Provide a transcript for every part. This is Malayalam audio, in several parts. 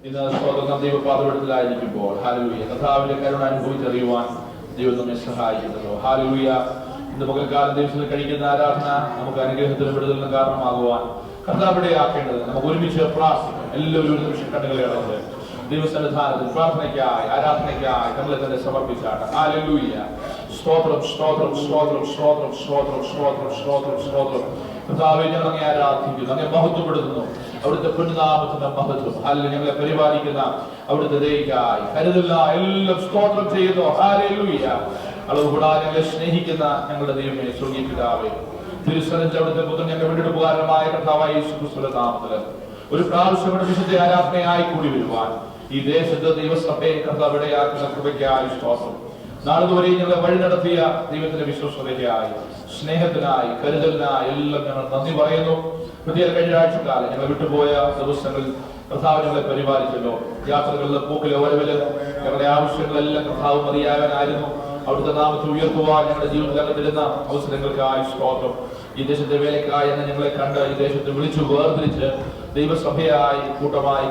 ഇന്ന് സ്വതന്ത്ര ദൈവപാതപെടുത്തലായിരിക്കുമ്പോൾ ഹല്ലേലൂയ കർത്താവിന്റെ കരുണ അനുഭവിച്ചറിയുവാൻ ദൈവം നമ്മെ സഹായിക്കുന്നല്ലോ. ഹല്ലേലൂയ. ഇന്ന് പകൽക്കാലം ദിവസത്തിൽ കഴിക്കുന്ന ആരാധന നമുക്ക് അനുഗ്രഹത്തിന് വിടുതലിന് കാരണമാകുവാൻ കർത്താവിടെ ആക്കേണ്ടത് നമുക്ക് ഒരുമിച്ച് പ്രാർത്ഥിക്കാം. എല്ലാവരും ഒരു നിമിഷം കണ്ണുകളെ അടച്ച് ദൈവസന്നിധാനത്തിൽ പ്രാർത്ഥനയ്ക്കായി ആരാധനയ്ക്കായി നമ്മളെ തന്നെ സമർപ്പിച്ചാണ്. ഹല്ലേലൂയ. സ്തോത്രം സ്തോത്രം സ്തോത്രം സ്തോത്രം സ്തോത്രം സ്തോത്രം സ്തോത്രം സ്തോത്രം. കർത്താവേ, ഞങ്ങൾ അങ്ങേ ആരാധിക്കുന്നു, അങ്ങേ മഹത്വപ്പെടുത്തുന്നു. അവിടുത്തെ പൊന്നുനാമത്തിന്റെ മഹത്വം. ഹല്ലേലൂയ. ഞങ്ങളെ പരിപാലിക്കുന്ന അവിടുത്തെ ദയയ്ക്കായി കരുതലിനായി എല്ലാം സ്തോത്രം ചെയ്യുന്നു. ഹല്ലേലൂയ. അളവ് കൂടാതെ ഞങ്ങളെ സ്നേഹിക്കുന്ന ഞങ്ങളുടെ ദൈവമേ, സ്വർഗ്ഗീയ പിതാവേ, തിരുസന്നിധിയിൽ അവിടുത്തെ പുത്രൻ ഞങ്ങളുടെ വീണ്ടെടുപ്പുകാരനായ കർത്താവായ യേശുക്രിസ്തുവിന്റെ നാമത്തിൽ ഒരു പ്രാവശ്യം വിശുദ്ധ ആരാധനയായി കൂടി വരുവാൻ ഈ ദേശത്ത് ദൈവസഭയെ കർത്താവിടെയാക്കുന്ന കൃപയ്ക്കായി സ്തോത്രം. നാളുവരെ ഞങ്ങളെ വഴി നടത്തിയ ദൈവത്തിന്റെ വിശ്വസ്തതയ്ക്കായി, സ്നേഹത്തിനായി, കരുതലിനായി എല്ലാം ഞങ്ങൾ നന്ദി പറയുന്നു. പുതിയ കഴിഞ്ഞ ആഴ്ചക്കാലം ഞങ്ങൾ വിട്ടുപോയ ദിവസങ്ങളിൽ കർത്താവ് ഞങ്ങളെ പരിപാലിച്ചല്ലോ. യാത്രകളിലെ പോക്കിലെ വരവില് ഞങ്ങളുടെ ആവശ്യങ്ങളെല്ലാം കർത്താവ് മതിയായവനായിരുന്നു. അവിടുത്തെ നാമത്തെ ഉയർത്തുവാൻ ഞങ്ങളുടെ ജീവിതത്തിൽ തരുന്ന അവസരങ്ങൾക്കായി സ്തോത്രം. ഈ ദേശത്തെ വേലക്കായി എന്ന് ഞങ്ങളെ കണ്ട് ഈ ദേശത്തെ വിളിച്ചു വേർതിരിച്ച് ദൈവസഭയായി കൂട്ടമായി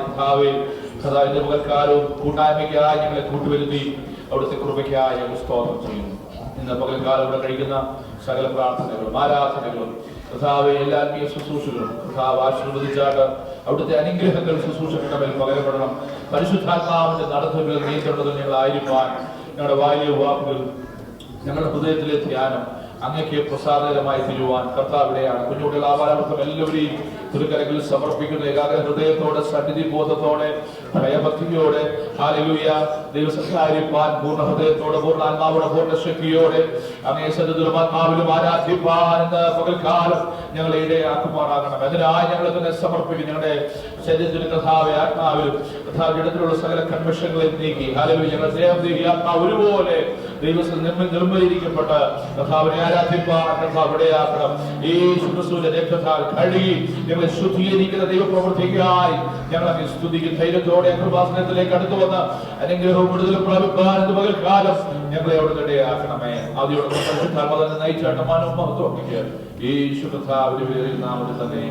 കർത്താവിന്റെ പകൽക്കാലവും കൂട്ടായ്മയ്ക്കായി ഞങ്ങളെ കൂട്ടുവരുത്തി അവിടുത്തെ കൃപയ്ക്കായി ഞങ്ങൾ സ്തോത്രം ചെയ്യുന്നു. ഇന്ന് പകൽക്കാലം ഇവിടെ കഴിക്കുന്ന സകല പ്രാർത്ഥനകളും ആരാധനകളും കർത്താവെ എല്ലാ ആത്മീയ ശുശ്രൂഷകളും കർത്താവ് ആശീർവദിച്ചാട്ട് അവിടുത്തെ അനുഗ്രഹങ്ങൾ ശുശ്രൂഷകളുടെ മേൽ പകരപ്പെടണം. പരിശുദ്ധാത്മാവിന്റെ നടത്തുകൾ നിയന്ത്രണത്തിൽ ഞങ്ങളായിരിക്കാൻ ഞങ്ങളുടെ വായിലെ വാക്കുകൾ ഞങ്ങളുടെ ഹൃദയത്തിലെ ധ്യാനം അങ്ങേക്ക് പ്രസാദകരമായി തീരുവാൻ കർത്താവിടെയാണ്. കുഞ്ഞുകുട്ടികൾ ആവാലവർക്കും എല്ലാവരെയും തിരുക്കരങ്ങളിൽ സമർപ്പിക്കുന്ന ഏകാഗ്ര ഹൃദയത്തോടെ സന്നിധി ബോധത്തോടെ ഭയഭക്തിയോടെ ഹല്ലേലൂയ ദൈവസഹായിപ്പാൻ പൂർണ്ണ ഹൃദയത്തോടെ പൂർണ്ണ ആത്മാവോടെ പൂർണ്ണ ശക്തിയോടെ അങ്ങേ സന്നിധിയിലും ആത്മാവിലും ആരാധിപ്പാൻ എന്ന പകൽക്കാലം ഞങ്ങളെ ഇടയാക്കുമാറാകണം. അതിനായി ഞങ്ങളെ തന്നെ സമർപ്പിക്കും. ഞങ്ങളുടെ ശരീരത്തിന് കർത്താവെ ആത്മാവിലും കർത്താവിന്റെ ഇടത്തിലുള്ള സകല കൺവെൻഷനുകളെ നീക്കി ഹല്ലേലൂയ ഞങ്ങളുടെ ദേവദേവി ആത്മാവ് ഒരുപോലെ ദൈവത്തിൽ നിർമ്മലീകരിക്കപ്പെട്ട കർത്താവിനെ ആരാധിപ്പാൻ കർത്താവ് ഇടയാക്കണം. യേശുക്രിസ്തുവിന്റെ രക്തത്താൽ കഴുകി ഞങ്ങളെ ശുദ്ധീകരിക്കുന്ന ദൈവപ്രവൃത്തിക്കായി ഞങ്ങൾ അങ്ങ് സ്തുതിക്കും. ധൈര്യത്തോടെ കൃപാസനത്തിലേക്ക് അടുത്തു വന്ന് അനുഗ്രഹവും വിടുതലും പ്രാപിപ്പാൻ പകൽക്കാലം ഞങ്ങളെ അവിടെ ഇടയാക്കണമേ. ആദ്യോടെ പരിശുദ്ധാത്മാവിനെ നയിച്ചാട്ട് മനോമഹത്വം യേശു കർത്താവിന്റെ നാമത്തിൽ തന്നെ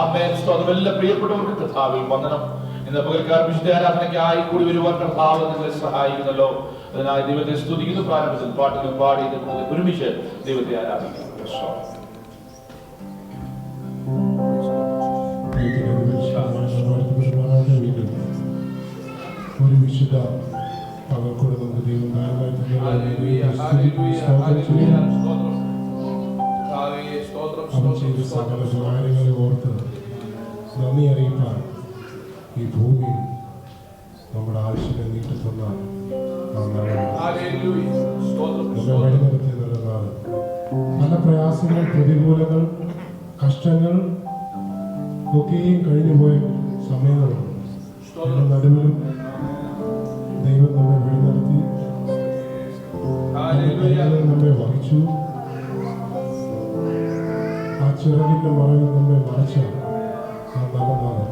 ആമേൻ. സ്തോത്രം. എല്ലാ പ്രിയപ്പെട്ടവർക്ക് കർത്താവിൽ വന്ദനം. ഇന്ന് പകൽക്കാലം വിശുദ്ധ ആരാധനയ്ക്കായി കൂടി വരുവാൻ കർത്താവ് നിങ്ങളെ സഹായിക്കുന്നല്ലോ. അതിനായി ദൈവത്തെ സ്തുതിക്കുന്നു. പ്രാരംഭത്തിൽ പാട്ടുകൾ പാടി ഒരുമിച്ച് ദൈവത്തെ ആരാധിക്കുന്നു. ഒരു വിശുദ്ധ പകൽക്കൂടെ നമുക്ക് ദൈവം അവൻ ചെയ്ത സകല ഉപകാരങ്ങളെ ഓർത്ത് നന്ദി അറിയിപ്പാൻ ഈ ഭൂമിയിൽ നമ്മുടെ ആവശ്യത്തെ നീട്ടുന്ന വഴി നടത്തിയ നല്ല നാട്. പല പ്രയാസങ്ങൾ, പ്രതികൂലങ്ങൾ, കഷ്ടങ്ങൾ ഒക്കെയും കഴിഞ്ഞുപോയ സമയങ്ങളുണ്ട്. ഇതിന്റെ നടുവിലും ദൈവം നമ്മെ വഴി നടത്തി, നമ്മെ വഹിച്ചു. ആ ചിറകിന്റെ മറവിൽ നമ്മെ മറച്ച ആ നല്ല നാട്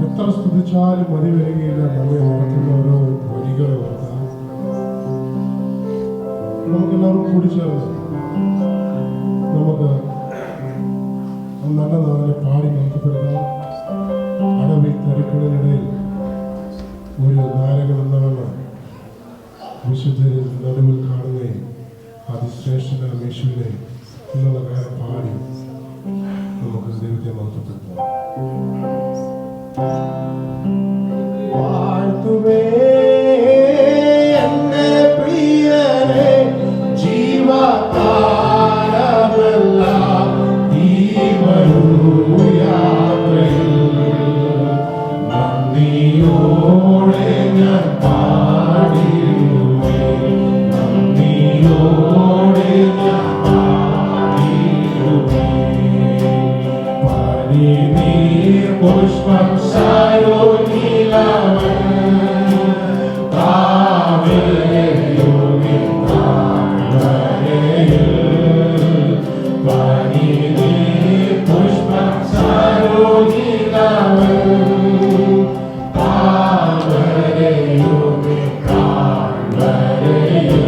എത്ര സ്തുതിച്ചാലും മതി വരികയില്ല. നമ്മെ ഓർക്കുന്ന ഓരോ വരികളെ ഓർത്താൽ നമുക്കെല്ലാവർക്കും കൂടി ചേർന്ന് നമുക്ക് നല്ല നാളിനെ പാടി നോക്കപ്പെടുന്ന അടവി തെരക്കുകളിനിടയിൽ ഒരു നാരകൻ എന്നവണ്ണം വിശുദ്ധരിൽ നടുവിൽ കാണുകയും അതിശ്രേഷ്ഠനായ യേശുവിനെ എന്നുള്ള കാര്യം പാടി നമുക്ക് ദൈവത്തെ മഹത്വപ്പെടുത്താം. വാഴ്ത്തുവേ എന്നെ പ്രിയനെ ജീവകാലമെല്ലാം ഈ യാത്രയിൽ നന്ദിയോടെ ഞാൻ പാടിടുവേ, നന്ദിയോടെ ഞാൻ പാടിടുവേ. പനിനീർ പുഷ്പം സാരോനിലവൻ താവരയോനിൽ താഴ്വരയിൽ പനിനീർ പുഷ്പം സാരോനിലവൻ താഴ്വരയോനിൽ താഴ്വരയിൽ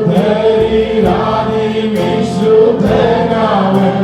വിശുദ്ധരിലാതി വിശുദ്ധനാവൻ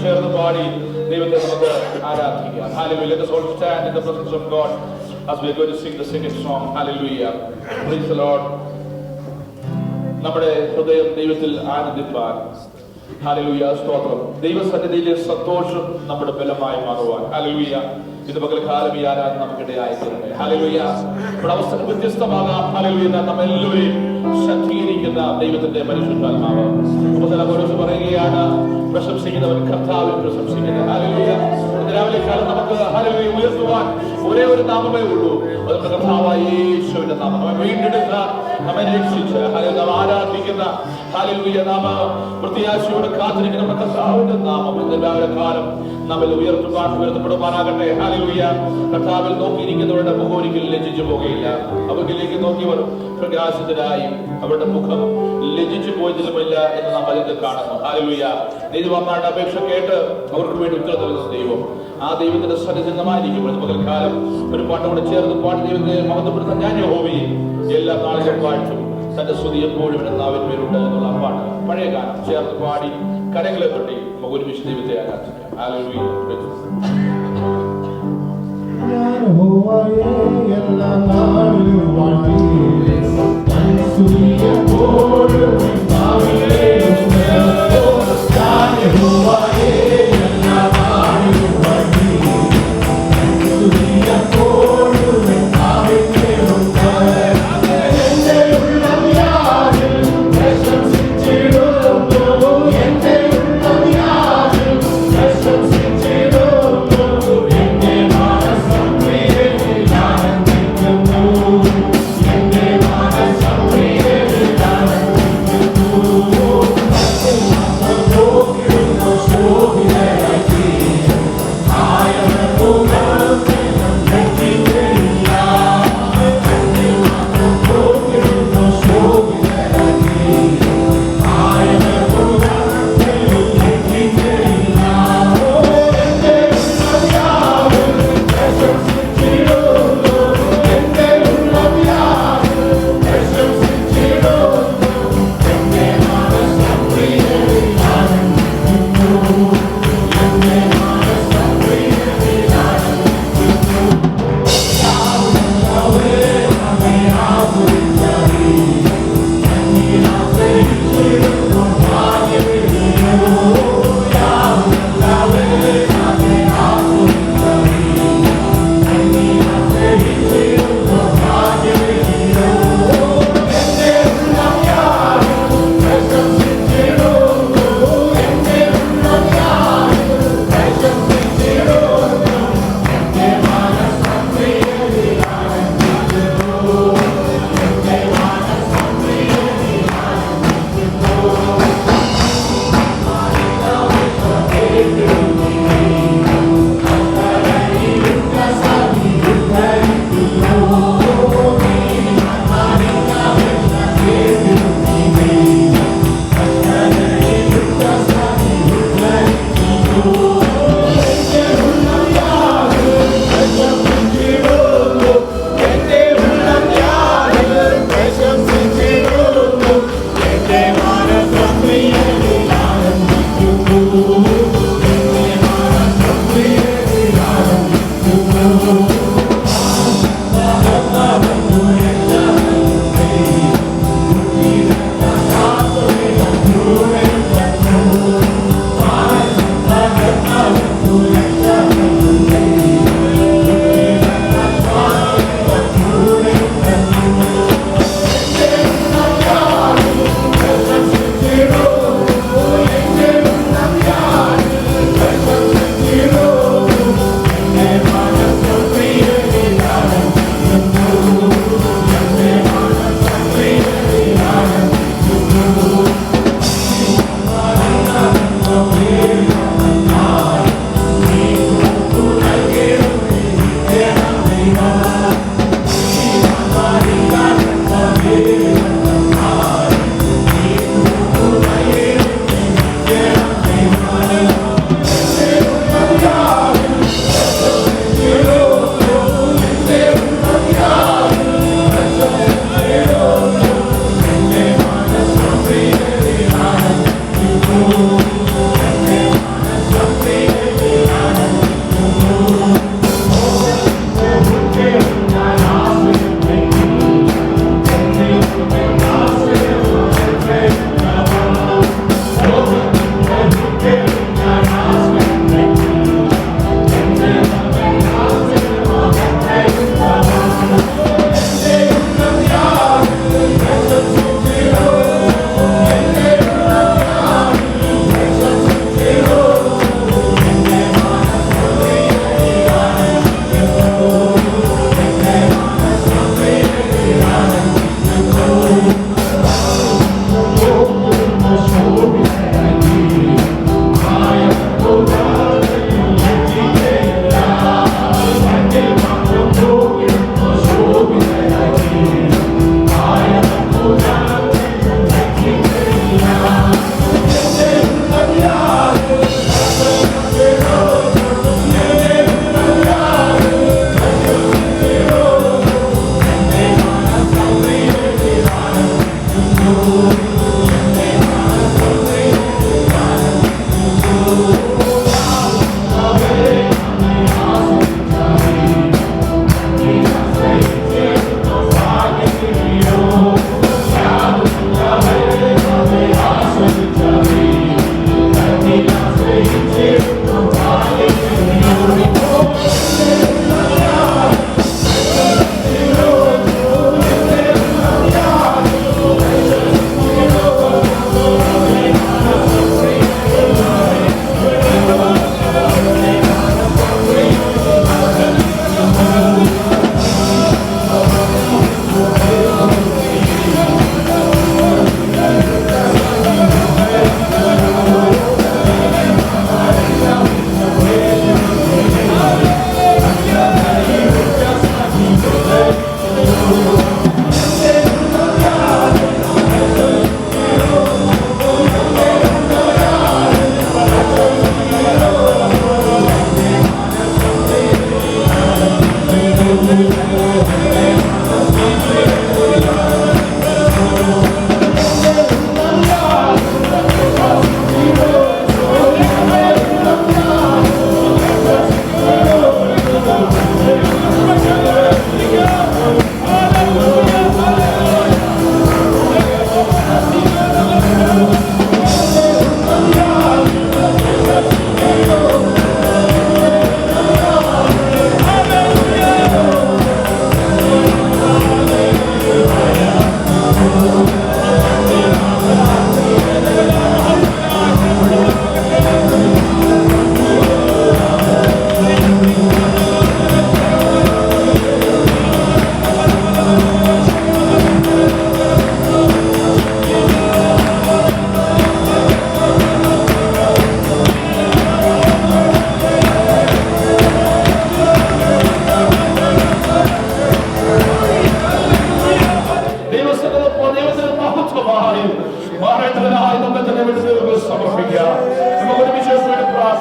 ചേർന്ന് പാടി ദൈവത്തെ നമുക്ക് ആരാധിക്കാം. Hallelujah. Let us all stand in the presence of God as we are going to sing the second song. Hallelujah. Praise the Lord. നമ്മുടെ ഹൃദയം ദൈവത്തിൽ ആനന്ദിപ്പാൻ. Hallelujah. സ്തോത്രം. ദൈവസന്നിധിയിലെ സന്തോഷം നമ്മുടെ ബലമായി മാറുവാൻ. Hallelujah. ഇത് പകൽക്കാലം ഈ ആരാധന നമുക്കിടയായി തീരട്ടെ. Hallelujah. നമ്മുടെ അവസ്ഥ വ്യത്യസ്തമാകാം. Hallelujah. നമ്മെല്ലാവരെയും ശക്തീകരിക്കുന്ന ദൈവത്തിന്റെ പരിശുദ്ധാത്മാവ്. പൗലോസ് പറയുകയാണ്, പ്രശംസിക്കുന്നവൻ കർത്താവിൽ പ്രശംസിക്കുന്നത്. Hallelujah. രാവിലെ കാലം നമുക്ക് ഹല്ലേലൂയ ഉയർത്തുവാൻ ഒരേ ഒരു നാമമേ ഉള്ളൂ. അത് കർത്താവായ യേശുവിന്റെ നാമം. നമ്മെ വീണ്ടെടുത്ത, നമ്മെ രക്ഷിച്ച, ഹല്ലേലൂയ നാം ആരാധിക്കുന്ന, ഹല്ലേലൂയ നാം പ്രത്യാശയോടെ കാത്തിരിക്കുന്ന നമ്മുടെ കർത്താവിന്റെ നാമം ഇന്ന് രാവിലെ കാലം നമ്മിൽ ഉയർത്തപ്പെടുവാനാകട്ടെ. ഹല്ലേലൂയ. കർത്താവിൽ നോക്കിയിരിക്കുന്നവരുടെ മുഖം ഒരിക്കലും ലജ്ജിച്ചു പോകുകയില്ല. അവരിലേക്ക് നോക്കിയവർ പ്രകാശിതരായി അവരുടെ മുഖം ലജ്ജിച്ചു പോയതിലുമില്ല എന്ന് നാം അതിൽ കാണുന്നു. ഹല്ലേലൂയ. നീതിമാന്മാരുടെ അപേക്ഷ കേട്ട് അവർക്ക് വേണ്ടി ഉത്തരം നൽകുന്ന ദൈവം, ആ ദൈവത്തിന്റെ സന്നിധിതമായിരിക്കും. പകൽക്കാലം ഒരു പാട്ടോടെ ചേർന്ന് പാടി ദൈവത്തെ മഹത്വപ്പെടുത്താൻ ഞാൻ യഹോവയെ എല്ലാ നാളുകളും വാഴ്ത്തും, തന്റെ സ്തുതി എപ്പോഴും നാവിന്മേലുണ്ട് എന്നുള്ള പാട്ട്, പഴയ ഗാനം ചേർന്ന് പാടി കരങ്ങളെ തൊട്ടി നമുക്ക് ഒരുമിച്ച് ദൈവത്തെ ആരാധിക്കാം. ഹല്ലേലൂയ. എല്ലാ നാളിലും വാഴ്ത്തി സ്തുതി എപ്പോഴും നാവിന്മേലുണ്ട്.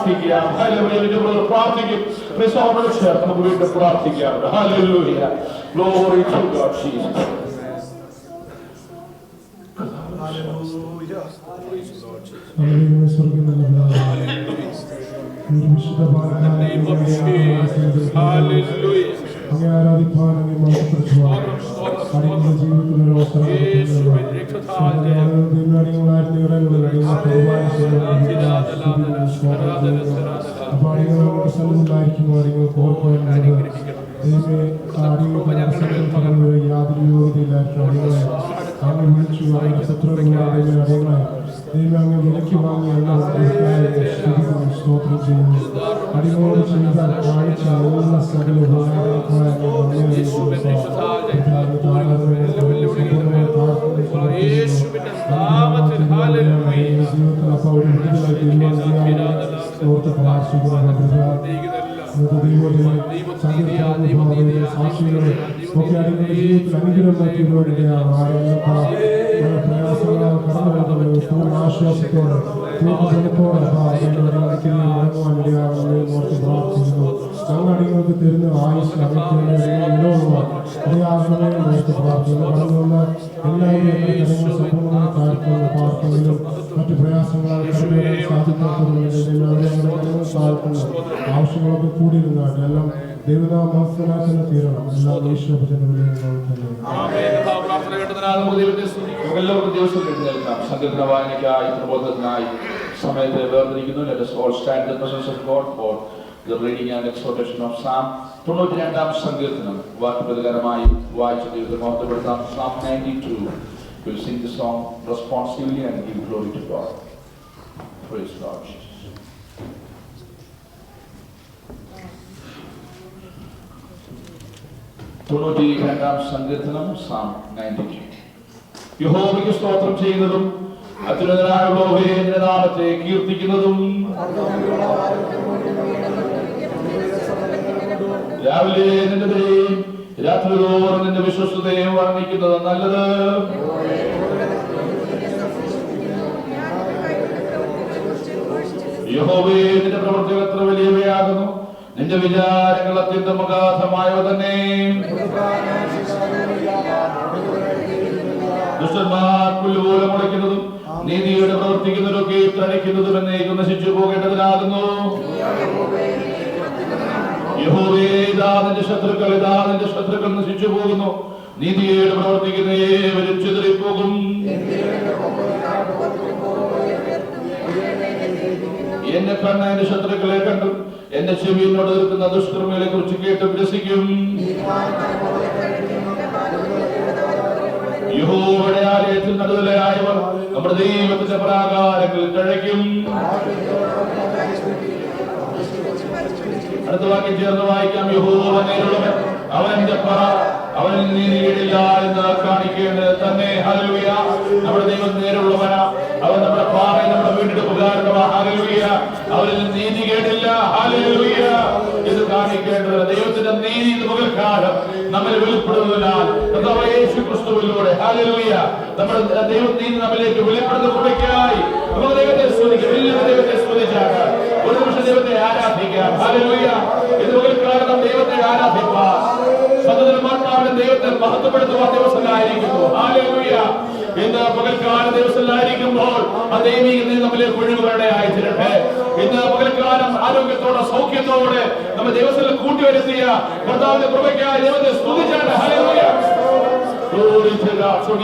പ്രാർത്ഥിക്കാം. പ്രാർത്ഥിക്കും. നമുക്ക് വീണ്ടും പ്രാർത്ഥിക്കാം. Hallelujah. Glory to God, Jesus. അങ്ങേ ആരാധിക്കാൻ അങ്ങേ മഹത്വപ്പെടുത്തുവാൻ അടിയങ്ങളുടെ ജീവിതത്തിലൊരു അവസരം യാതൊരു യോഗ്യതയില്ലാത്ത അടിയങ്ങളെ അങ്ങ് വിളിച്ചു അങ്ങ് ശത്രുക്കളെ അടിയങ്ങളെ ദൈവം അങ്ങ് വിലയ്ക്ക് വാങ്ങി എല്ലാം സ്തോത്രം ചെയ്യുന്നു. അടികളോട് ചെയ്ത കാണിച്ച എല്ലാ സകല സാക്ഷികളെ ഒക്കെ അടികളുടെ ജീവിതത്തിൽ അനുഗ്രഹം മാറ്റിയവരുടെയാണ് പ്രയാസങ്ങളാൽ കടന്നു വരുന്നത് പൂർണ്ണ ആശ്വാസത്തോടെ പൂർണ്ണജനത്തോടെ മടങ്ങുവാനിടയാകണമെന്ന് ഓർത്ത് പ്രാർത്ഥിക്കുന്നു. ഞങ്ങളടികൾക്ക് തരുന്ന ആയുസ് ഇടവുവാൻ ഇടയാകണമെന്ന് ഓർത്ത് പ്രാർത്ഥിക്കുന്നു. കടന്നുവന്ന എല്ലാവരും ഞങ്ങളുടെ ജനങ്ങൾ സമ്പൂർണ്ണമായി താഴ്ത്തുന്ന പ്രാർത്ഥനയിലും മറ്റു പ്രയാസങ്ങളാൽ കടന്നു വരാൻ സാധിക്കാത്തതുകൊണ്ട് അവരെ ഞങ്ങളുടെ ജനങ്ങൾ താഴ്ത്തുന്നു. ആവശ്യങ്ങളൊക്കെ കൂടിയിരുന്നാണ് എല്ലാം ദൈവനാമ മഹത്വനാക്കുന്ന തീരണം. എല്ലാം ഈശ്വരജനങ്ങളിലും തന്നെ. എല്ലാവർക്കും ദിവസം എഴുന്നേൽക്കാം. സങ്കീർത്തന വായനയ്ക്കായി പ്രബോധനത്തിനായി സമയത്ത് വേർതിരിക്കുന്നു. Let us all stand in the presence of God for the reading and exhortation of Psalm 92 സങ്കീർത്തനം വാക്യപ്രകാരമായി വായിച്ച ദൈവത്തെ മഹത്വപ്പെടുത്താം. Psalm 92. We will sing the song responsively and give glory to God. Praise God. 92 സങ്കീർത്തനം Psalm 92. യഹോവയ്ക്ക് സ്തോത്രം ചെയ്യുന്നതും അത്യുന്നതനായ യഹോവയെ നിന്റെ നാമത്തെ കീർത്തിക്കുന്നതും രാവിലെ നിന്റെ ദയയും രാത്രിയോളം നിന്റെ വിശ്വസ്തതയും വർണ്ണിക്കുന്നത് നല്ലത്. യഹോവയെ നിന്റെ പ്രവൃത്തികൾ എത്ര വലിയവയാകുന്നു, നിന്റെ വിചാരങ്ങൾ അത്യന്തം അഗാധമായവ തന്നെ. ദുഷ്ടന്മാർ പുല്ലുപോലെ മുളയ്ക്കുന്നതും നീതിയുടെ പ്രവർത്തിക്കുന്നവരൊക്കെ തണിക്കുന്നതും എന്നേക്കും നശിച്ചു പോകേണ്ടതിനാകുന്നു. യഹോവേ, ഇതാ നിന്റെ ശത്രുക്കൾ നശിച്ചു പോകുന്നു. നീതിയുടെ പ്രവർത്തിക്കുന്ന ഏവരും ചിതറിപ്പോകും. എന്റെ കണ്ണ് എന്റെ ശത്രുക്കളെ കണ്ടു, എന്റെ ചെവി എന്നോട് നിൽക്കുന്ന ദുഷ്കർമ്മികളെ കുറിച്ച് കേട്ട് വിരസിക്കും. യഹോവയുടെ ആലയത്തിൽ നടുതലായവർ നമ്മുടെ ദൈവത്തിന്റെ പ്രാകാരങ്ങളിൽ തഴയ്ക്കും. അടുത്ത വാക്യം ചേർന്ന് വായിക്കാം. യഹോവ നേരുള്ളവൻ, അവന്റെ പറ അവനിൽ നീതിയിടില്ല എന്ന് കാണിക്കേണ്ടത് തന്നെ. ഹല്ലേലൂയ. നമ്മുടെ ദൈവം നേരുള്ളവനാ. അവൻ നമ്മുടെ പാറ, നമ്മുടെ വീണ്ടെടുപ്പുകാരനാ. ഹല്ലേലൂയ. അവരിൽ നീതി കേടില്ല. ഹല്ലേലൂയ എന്ന് കാണിക്കേണ്ടത് ദൈവത്തിന്റെ നീതി പകൽക്കാലം നമ്മിൽ വെളിപ്പെടുന്നതിനാൽ യേശു ക്രിസ്തുവിലൂടെ ഹല്ലേലൂയ നമ്മുടെ ദൈവനീതി നമ്മിലേക്ക് വെളിപ്പെടുന്ന കൃപയ്ക്കായി നമുക്ക് ദൈവത്തെ സ്തുതിക്കാം. എല്ലാവരും ദൈവത്തെ സ്തുതിച്ചാണ്. ഒരു നിമിഷം ദൈവത്തെ ആരാധിക്കാം. ഹല്ലേലൂയ. ഇത് പകൽക്കാലം നാം ദൈവത്തെ ആരാധിപ്പാൻ സന്തതമാത്മാവിനെ ദൈവത്തെ മഹത്വപ്പെടുത്തുവാൻ ദിവസങ്ങളായിരിക്കുന്നു. ഹല്ലേലൂയ. ഇന്ന് പകൽക്കാലം ദിവസങ്ങളായിരിക്കുമ്പോൾ ആ ദൈവിക നീതി നമ്മിലേക്ക് ഒഴുകുവാനായി ആയിത്തീരട്ടെ. ഇന്ന് പകൽക്കാലം ആരോഗ്യത്തോടെ സൗഖ്യത്തോടെ നമ്മൾ ദിവസത്തിൽ കൂട്ടിവരുത്തിയ കർത്താവിന്റെ കൃപയ്ക്കായി ദൈവത്തെ സ്തുതിച്ചാണ്. ഹല്ലേലൂയ.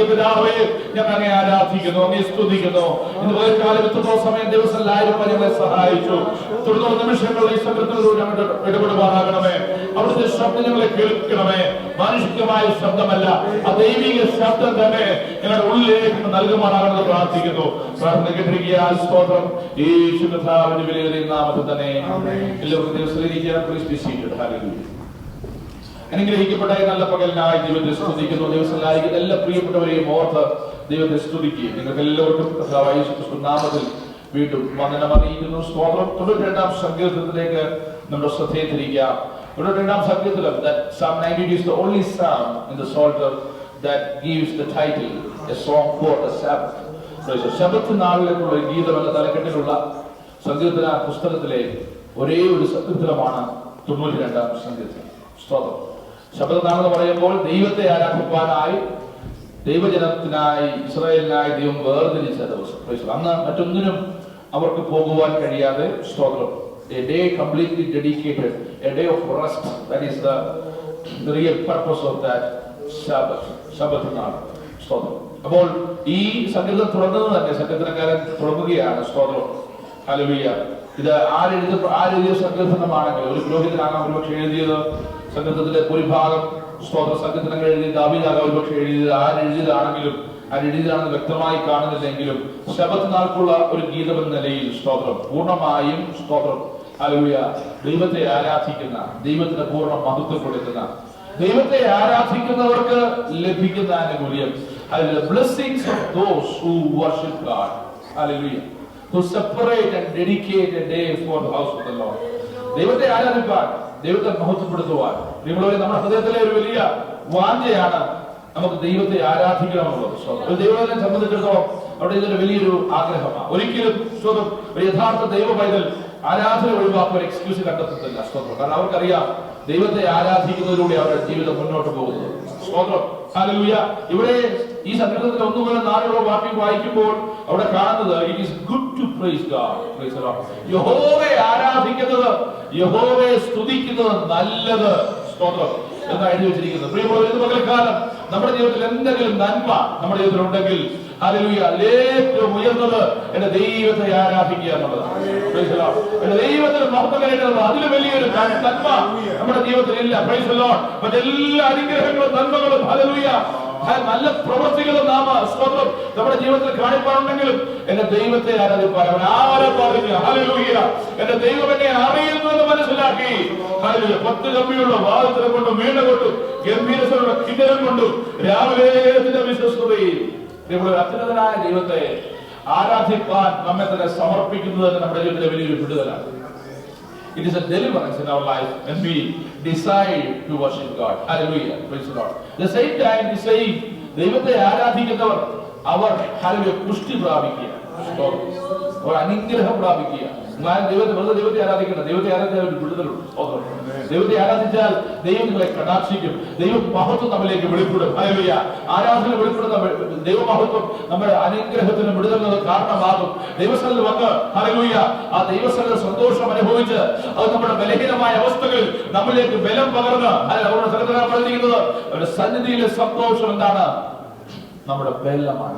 പിതാവേ, ഞങ്ങൾ അങ്ങേ ആരാധിക്കുന്നു, അങ്ങേ സ്തുതിക്കുന്നു. ഇന്ന് പകൽക്കാലം ഇത്രയോ സമയം ദിവസങ്ങളിലായിരിക്കും ഞങ്ങളെ സഹായിച്ചു. തുടർന്നുള്ള നിമിഷങ്ങളിൽ ഈ സംഘത്തിലൂടെ ഞങ്ങളുടെ ഇടപെടുവാനാകണമേ. അവിടുത്തെ ശബ്ദം ഞങ്ങളെ കേൾക്കണമേ. മാനുഷികമായ ശബ്ദമല്ല, ആ ദൈവിക ശബ്ദം തന്നെ ഞങ്ങളുടെ ഉള്ളിലേക്ക് നൽകുവാനാകണമെന്ന് പ്രാർത്ഥിക്കുന്നു. പ്രാർത്ഥന കേട്ടിരിക്കുക. സ്തോത്രം യേശു കർത്താവിന്റെ വിലയേറിയ നാമത്തിൽ തന്നെ. എല്ലാവർക്കും ദിവസം അനുഗ്രഹിക്കപ്പെട്ട നല്ല പകലിനായി ദൈവത്തെ സ്തുതിക്കുന്നു. ദിവസങ്ങളിലായിരിക്കുന്ന എല്ലാ പ്രിയപ്പെട്ടവരെയും ഓർത്ത് ദൈവത്തെ സ്തുതിക്കുകയും നിങ്ങൾക്ക് എല്ലാവർക്കും നാമത്തിൽ വീണ്ടും വന്ദനം അറിയിക്കുന്നു. സ്തോത്രം. 92 സങ്കീർത്തനത്തിലേക്ക് നമ്മുടെ ശ്രദ്ധയെ തിരിക്കാം. 92 സങ്കീർത്തനം, Psalm 92 is the only psalm in the Psalter that gives the title a song for the Sabbath. ശബത്ത് നാളിലേക്കുള്ള ഗീതം എന്ന തലക്കെട്ടിലുള്ള സങ്കീർത്തന പുസ്തകത്തിലെ ഒരേ ഒരു സങ്കീർത്തനമാണ് 92-ാം സങ്കീർത്തനം. സ്തോത്രം. ശബതനാളെന്ന് പറയുമ്പോൾ ദൈവത്തെ ആരാധിക്കാനായി ദൈവജനത്തിനായി ഇസ്രായേലിനായി ദൈവം വേർതിരിച്ച ദിവസം. അന്ന് മറ്റൊന്നിനും അവർക്ക് പോകുവാൻ കഴിയാതെ, സ്തോത്രം, a day completely dedicated, a day of rest. That is the real purpose of that Sabbath നാൾ. സ്തോത്രം. അപ്പോൾ ഈ സങ്കീർത്തനം തുടങ്ങുന്നത് തന്നെ സങ്കീർത്തനക്കാരൻ തുടങ്ങുകയാണ്. സ്തോത്രം. ഹല്ലേലൂയ. ഇത് ആരെഴുതിയ സങ്കീർത്തനമാണെങ്കിൽ ഒരു പുരോഹിതനാകാം ഒരുപക്ഷെ എഴുതിയത്. സങ്കീർത്തനത്തിലെ ഭൂരിഭാഗം സ്തോത്ര സങ്കീർത്തനങ്ങൾ എഴുതി ദാവീദാകാം ഒരുപക്ഷെ എഴുതിയത്. ആരെഴുതിയതാണെന്ന് വ്യക്തമായി കാണുന്നില്ലെങ്കിലും ശബത്ത് നാൾക്കുള്ള ഒരു ഗീതം എന്ന നിലയിൽ സ്തോത്രം പൂർണ്ണമായും സ്തോത്രം ഹല്ലേലൂയ ദൈവത്തെ ആരാധിക്കുന്ന, ദൈവത്തിന് പൂർണ്ണ മഹത്വം കൊടുക്കുന്ന, ദൈവത്തെ ആരാധിക്കുന്നവർക്ക് ലഭിക്കുന്ന ആനുകൂല്യം. The blessings of those who worship God. Hallelujah. To separate and dedicate a day for the house of the Lord. ദൈവത്തെ ആരാധിക്കാൻ, ദൈവത്തെ മഹത്വപ്പെടുത്തുവാൻ നമ്മുടെ ഹൃദയത്തിലെ ഒരു വലിയ വാഞ്ചയാണ് നമുക്ക് ദൈവത്തെ ആരാധിക്കണമെന്നുള്ളത്. ഒരു ദൈവത്തെ സംബന്ധിച്ചിടത്തോളം അവിടെ ഇതൊരു വലിയൊരു ആഗ്രഹമാണ്. ഒരിക്കലും സ്വന്തം ഒരു യഥാർത്ഥ ദൈവ പൈതൽ ആരാധന ഒഴിവാക്കാൻ ഒരു എക്സ്ക്യൂസ് കണ്ടെത്തുന്നില്ല. സ്തോത്രം. കാരണം അവർക്കറിയാം ദൈവത്തെ ആരാധിക്കുന്നതിലൂടെ അവരുടെ ജീവിതം മുന്നോട്ട് പോകുന്നത്. സ്തോത്രം. ഹല്ലേലൂയ. ഇവിടെ ഈ സങ്കീർത്തനത്തിൽ 1 മുതൽ 4 വാക്യം വായിക്കുമ്പോൾ അവിടെ കാണുന്നത് it is good to praise God. Praise the Lord. യഹോവയെ ആരാധിക്കുന്നത്, യഹോവയെ സ്തുതിക്കുന്നത് നല്ലത്. സ്തോത്രം എന്ന് എഴുതി വെച്ചിരിക്കുന്നത്. പ്രിയമുള്ളവരെ, പകൽക്കാലം നമ്മുടെ ജീവിതത്തിൽ എന്തെങ്കിലും നന്മ നമ്മുടെ ജീവിതത്തിൽ ഉണ്ടെങ്കിൽ ഹല്ലേലൂയ ഏറ്റവും ഉയർന്നത് എന്റെ ദൈവത്തെ ആരാധിക്കുക എന്നുള്ളതാണ്. Price the Lord. എന്റെ ദൈവത്തിന് മഹത്വം കരേണ്ടത് അതിൽ വലിയൊരു നന്മ നമ്മുടെ ജീവിതത്തിൽ ഇല്ല. Price the Lord. മറ്റെല്ലാ അനുഗ്രഹങ്ങളും നന്മകളും ഹല്ലേലൂയ നല്ല പ്രവൃത്തികളും നാം സ്തോത്രം നമ്മുടെ ജീവിതത്തിൽ കാണിപ്പാറുണ്ടെങ്കിലും എന്റെ ദൈവത്തെ ആരാധിപ്പാൻ അവൻ ആരെ പറഞ്ഞു. ഹല്ലേലൂയ. എന്റെ ദൈവം എന്നെ അറിയുന്നു എന്ന് മനസ്സിലാക്കി ഹല്ലേലൂയ 10 കമ്പിയുള്ള വാദത്തിനെ കൊണ്ടും വീണ കൊണ്ടും ഗംഭീരതയുള്ള കിന്നരം കൊണ്ടും രാവിലെ വിശ്വസ്തതയിൽ അത്യുന്നതനായ ദൈവത്തെ ആരാധിപ്പാൻ നമ്മെ തന്നെ സമർപ്പിക്കുന്നത് നമ്മുടെ ജീവിതത്തിലെ വലിയൊരു വിടുതലാണ്. It is a deliverance in our life when we decide to worship God. Hallelujah. Praise the Lord. The same time we say ദൈവത്തെ ആരാധിക്കുന്നവർ അവർ ഹല്ലേലൂയ പുഷ്ടി പ്രാപിക്കുക, അവർ അനുഗ്രഹം പ്രാപിക്കുക. ദൈവത്തെ ആരാധിക്കണം. ദൈവത്തെ ആരാധിച്ചാൽ ഒരു വിടുതലുണ്ട്. ദൈവത്തെ ആരാധിച്ചാൽ ദൈവം നിങ്ങളെ കടാക്ഷിക്കും. ദൈവം മഹത്വം നമ്മിലേക്ക് വെളിപ്പെടും. ഹല്ലേലൂയ. ആരാധന വെളിപ്പെടുന്ന ദൈവമഹത്വം നമ്മുടെ അനുഗ്രഹത്തിന് വിടുതലിന് കാരണമാകും. ദൈവസ്ഥലിൽ വന്ന് ഹല്ലേലൂയ ആ ദൈവസ്ഥലിൽ സന്തോഷം അനുഭവിച്ച് അത് നമ്മുടെ ബലഹീനമായ അവസ്ഥകളിൽ നമ്മിലേക്ക് ബലം പകർന്ന് അവരുടെ സഹോദരൻ പറഞ്ഞിരിക്കുന്നത് അവരുടെ സന്നിധിയിലെ സന്തോഷം എന്താണ്? നമ്മുടെ ബലമാണ്.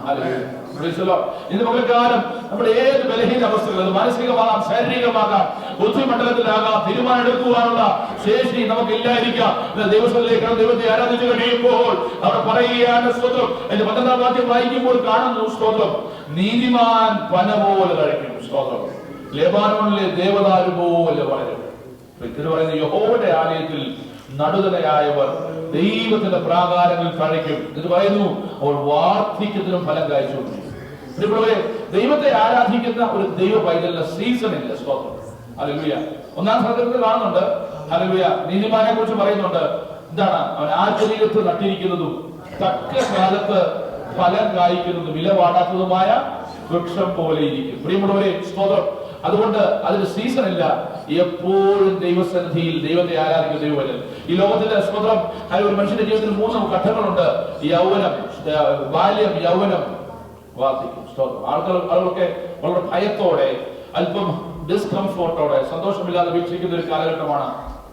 ഇന്ന് പകൽക്കാലം നമ്മുടെ ഏത് ബലഹീന അവസ്ഥകൾ, അത് മാനസികമാകാം, ശാരീരികമാകാം, ബുദ്ധിമണ്ഡലത്തിലാകാം, തീരുമാനം എടുക്കുവാനുള്ള ശേഷി നമുക്കില്ലായിരിക്കാം. ദൈവത്തിലേക്ക് ദൈവത്തെ ആരാധിച്ചു കഴിയുമ്പോൾ അവിടെ പറയുകയാണ് സ്തോത്രം. അതിന്റെ 12-ാം വാക്യം വായിക്കുമ്പോൾ കാണുന്നു സ്തോത്രം, നീതിമാൻ പന പോലെ കഴിക്കും. സ്തോത്രം. ലെബാനോണിലെ ദേവദാരു പോലെ വളരും. ഇത് പറയുന്ന യഹോവയുടെ ആലയത്തിൽ നടുതലയായവർ ദൈവത്തിന്റെ പ്രാകാരങ്ങളിൽ കഴിക്കും. ഇത് പറയുന്നു അവർ വാർദ്ധക്യത്തിനും ഫലം കായ്ച്ചുകൊണ്ടിരിക്കും. ദൈവത്തെ ആരാധിക്കുന്ന ഒരു ദൈവ പൈതലിന്റെ സീസൺ ഇല്ല. സ്തോത്രം. ഹല്ലേലൂയ. 1-ാം സങ്കീർത്തനത്തിൽ കാണുന്നുണ്ട് ഹല്ലേലൂയ നീതിമാനെ കുറിച്ച് പറയുന്നുണ്ട്. എന്താണ്? അവൻ ആ ശരീരത്ത് നട്ടിരിക്കുന്നതും തക്ക കാലത്ത് ഫലം കായ്ക്കുന്നതും വില വാടാത്തതുമായ വൃക്ഷം പോലെ ഇരിക്കും. പ്രിയമുള്ളവരെ, സ്തോത്രം. അതുകൊണ്ട് അതിന് സീസൺ ഇല്ല. എപ്പോഴും ദൈവസന്നിധിയിൽ ദൈവത്തെ ആരാധിക്കുന്ന ദൈവവചനം. ഈ ലോകത്തിന്റെ സ്തോത്രം ഒരു മനുഷ്യന്റെ ജീവിതത്തിൽ 3 ഘട്ടങ്ങളുണ്ട്. യൗവനം, ബാല്യം, യൗവനം, വാർദ്ധക്യം. സ്തോത്രം. ആളുകളൊക്കെ വളരെ ഭയത്തോടെ അല്പം ഡിസ്കംഫോർട്ടോടെ സന്തോഷമില്ലാതെ വീക്ഷിക്കുന്ന ഒരു കാലഘട്ടമാണ്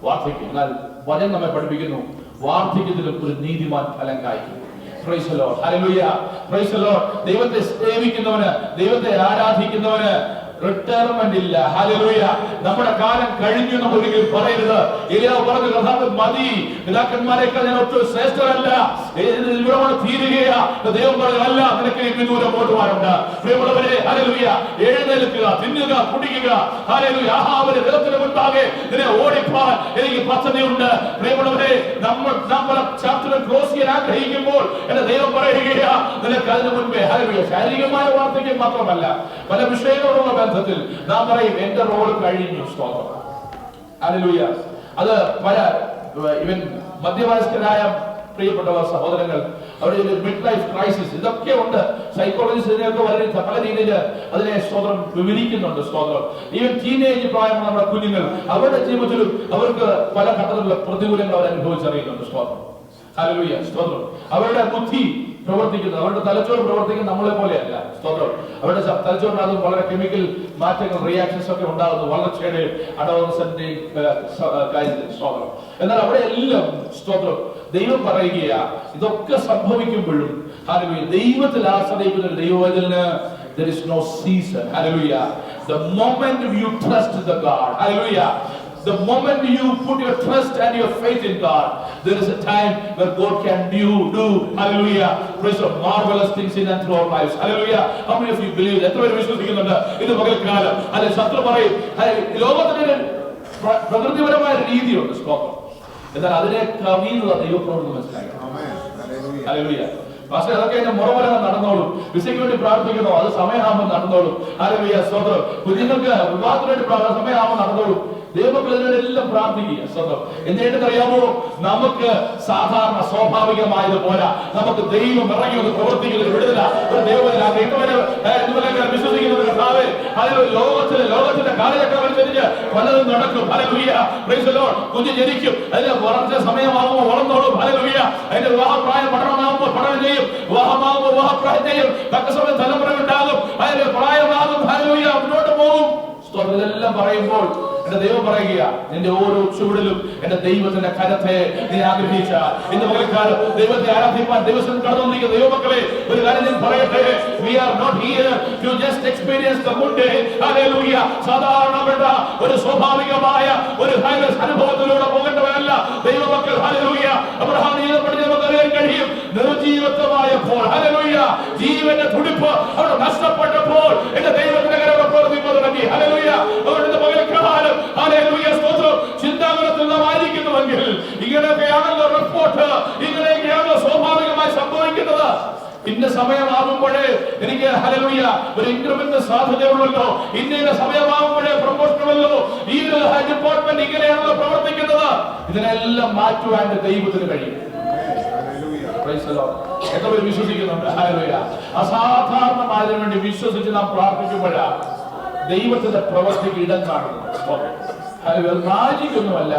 വാർദ്ധക്യം. എന്നാൽ വചനം നമ്മെ പഠിപ്പിക്കുന്നു വാർദ്ധക്യത്തിലും ഒരു നീതിമാൻ ഫലം കായ്ക്കും. Praise the Lord. Hallelujah. Praise the Lord. ദൈവത്തെ സേവിക്കുന്നവന്, ദൈവത്തെ ആരാധിക്കുന്നവന് റിട്ടയർമെന്റ് ഇല്ല. ഹല്ലേലൂയ. നമ്മുടെ കാലം കഴിഞ്ഞു എന്ന് ഒരിക്കലും പറയരുത്. എലിയാവ് പറഞ്ഞു, കർത്താവേ മതി, പിതാക്കന്മാരെക്കാൾ ഞാൻ ഒട്ടും ശ്രേഷ്ഠരല്ല, ഇവിടെ തീരുകയാ. ദൈവം പറഞ്ഞു, അല്ല, നിനക്ക് ഇനി ദൂരം ഓടുവാനുണ്ട്. പ്രിയമുള്ളവരെ, ഹല്ലേലൂയ, എഴുന്നേൽക്കുക, തിന്നുക, കുടിക്കുക. ഹല്ലേലൂയ. ആഹാരത്തിന്റെ നിറത്തിന് മുൻപാകെ നിന്നെ ഓടിപ്പാൻ എനിക്ക് പദ്ധതിയുണ്ട്. പ്രിയമുള്ളവരെ, നമ്മൾ ചാപ്റ്റർ ക്ലോസ് ചെയ്യാൻ ആഗ്രഹിക്കുമ്പോൾ എന്റെ ദൈവം പറയുകയാ, നിനക്ക് അതിനു മുൻപേ ഹല്ലേലൂയ ശാരീരികമായ വാർദ്ധക്യം മാത്രമല്ല, പല വിഷയങ്ങളോടുള്ള ബന്ധത്തിൽ നാം പറയും എന്റെ റോൾ കഴിഞ്ഞു. സ്തോത്രം. ഹല്ലേലൂയ. അത് പല ഇവൻ മധ്യവയസ്കരായ പ്രിയപ്പെട്ടവർ, സഹോദരങ്ങൾ, അവിടെ ഒരു മിഡ് ലൈഫ് ക്രൈസിസ്, ഇതൊക്കെ ഉണ്ട്. സൈക്കോളജിസ്റ്റ് ഇതിനെയൊക്കെ വളരെ പല രീതിയിൽ അതിനെ സ്തോത്രം വിവരിക്കുന്നുണ്ട്. സ്തോത്രം, ഈവൻ ടീനേജ് പ്രായമുള്ള നമ്മുടെ കുഞ്ഞുങ്ങൾ അവരുടെ ജീവിതത്തിലും അവർക്ക് പല ഘട്ടത്തിലുള്ള പ്രതികൂലങ്ങൾ അവർ അനുഭവിച്ചറിയുന്നുണ്ട്. സ്തോത്രം, ഹല്ലേലൂയ, സ്തോത്രം. അവരുടെ ബുദ്ധി പ്രവർത്തിക്കുന്നത്, അവരുടെ തലച്ചോറ് പ്രവർത്തിക്കുന്നത് നമ്മളെ പോലെയല്ല. സ്തോത്രം, അവരുടെ തലച്ചോറിനകത്ത് വളരെ കെമിക്കൽ മാറ്റങ്ങൾ, റിയാക്ഷൻസ് ഒക്കെ ഉണ്ടാകുന്നു വളർച്ചയുടെ അഡോളസന്റെയും കാര്യത്തിൽ. സ്തോത്രം, എന്നാൽ അവിടെ എല്ലാം സ്തോത്രം ദൈവം പറയുകയാ, ഇതൊക്കെ സംഭവിക്കുമ്പോഴും ഹല്ലേലൂയ ദൈവത്തിൽ ആശ്രയിക്കുന്ന ഒരു ദൈവവചനത്തിന് there is no season. Hallelujah. The moment you trust the God, hallelujah, the moment you put your trust and your faith in God, there is a time where God can do hallelujah, praise the marvelous things in and through our lives. Hallelujah. How many of you believe that? എത്ര പേര് വിശ്വസിക്കുന്നുണ്ട് ഇത് പകൽക്കാലം? അല്ലെ, ശത്രു പറയും ലോകത്തിന് പ്രകൃതിപരമായ രീതിയുണ്ട് സ്തോത്രം, എന്നാൽ അതിനെ കവിയുന്നത് ദൈവപ്രവൃത്തി മനസ്സിലാക്കണം. ഹല്ലേലൂയ. പക്ഷേ അതൊക്കെ എന്റെ മുറപോലെ നടന്നോളും. വിസയ്ക്ക് വേണ്ടി പ്രാർത്ഥിക്കണോ, അത് സമയമാകുമ്പോൾ നടന്നോളും. ഹല്ലേലൂയ, സ്തോത്രം. കുഞ്ഞുങ്ങൾക്ക് വിവാഹത്തിന് വേണ്ടി സമയമാകുമ്പോൾ നടന്നോളും. ദൈവമക്കൾ ഇതിനെല്ലാം പ്രാർത്ഥിക്കുക. സ്വന്തം എന്തിനറിയാമോ, നമുക്ക് സാധാരണ സ്വാഭാവികമായതുപോലെ നമുക്ക് ദൈവം ഇറങ്ങി ഒന്ന് പ്രവർത്തിക്കുന്ന വിടുതല ഒരു വിശ്വസിക്കുന്നത് കർത്താവേ, ലോകത്തിന്റെ കാലചക്രം അനുസരിച്ച് പലതും നടക്കും. Hallelujah, praise the Lord. കുഞ്ഞ് ജനിക്കും, അതിന് വളർച്ച സമയമാകുമ്പോൾ വളർന്നോളും. ഹല്ലേലൂയ. അതിന്റെ വിവാഹപ്രായം പഠനമാകുമ്പോൾ പഠനം ചെയ്യും, വിവാഹമാകുമ്പോൾ വിവാഹപ്രായം ചെയ്യും, തക്ക സമയം തലമുറ ഉണ്ടാകും, അതിന് പ്രായമാകും. ഹല്ലേലൂയ, മുന്നോട്ട് പോകും. ഇതെല്ലാം പറയുമ്പോൾ എന്റെ ദൈവം പറയുക, നിന്റെ ഓരോ ചുവടിലും എന്റെ ദൈവത്തിന്റെ കരത്തെ നീ ആഗ്രഹിച്ച ഇന്ന് പകൽക്കാലം ദൈവത്തെ ആരാധിക്കാൻ ദിവസം കടന്നുകൊണ്ടിരിക്കുന്ന ദൈവമക്കളെ ഒരു കാര്യം ഞാൻ പറയട്ടെ, we are not here to just experience the good day. Hallelujah. സാധാരണപ്പെട്ട ഒരു സ്വാഭാവികമായ ഒരു അനുഭവത്തിലൂടെ പോകേണ്ടവരല്ല ദൈവമക്കൾ. ഹല്ലേലൂയ. അബ്രഹാം ജീവിതപ്പെടുത്തി നമുക്ക് അറിയാൻ കഴിയും, നിർജീവത്വമായപ്പോൾ ഹല്ലേലൂയ ജീവന്റെ തുടിപ്പ് അവിടെ നഷ്ടപ്പെട്ടപ്പോൾ എന്റെ ദൈവത്തിന്റെ കരം പ്രവർത്തിക്കാൻ തുടങ്ങി. ഹല്ലേലൂയ. അവരുടെ പകൽക്കാലം ഹല്ലേലൂയ, സ്തോത്രം, ചിന്താകുലത്തിൽ നാം ആയിരിക്കുന്നുവെങ്കിൽ ഇങ്ങനെയൊക്കെയാണല്ലോ റിപ്പോർട്ട്, ഇങ്ങനെയൊക്കെയാണല്ലോ സ്വാഭാവികമായി സംഭവിക്കുന്നത്. ഇന്ന സമയമാകുമ്പോഴേ എനിക്ക് ഹല്ലേലൂയ ഒരു ഇൻക്രിമെന്റ് സാധ്യതയുള്ളല്ലോ, ഇന്ന സമയമാകുമ്പോഴേ പ്രൊമോഷനുള്ളല്ലോ, ഈ ഒരു ഡിപ്പാർട്ട്മെന്റ് ഇങ്ങനെയാണല്ലോ പ്രവർത്തിക്കുന്നത്. ഇതിനെല്ലാം മാറ്റുവാൻ ദൈവത്തിന് കഴിയും. എത്ര പേര് വിശ്വസിക്കുന്നുണ്ട്? ഹല്ലേലൂയ. അസാധാരണമായതിനു വേണ്ടി വിശ്വസിച്ച് നാം പ്രാർത്ഥിക്കുമ്പോഴാണ് ദൈവത്തിന്റെ പ്രവൃത്തിക്ക് ഇടം കാണുന്നത്. മാനിക്കൊന്നുമല്ല,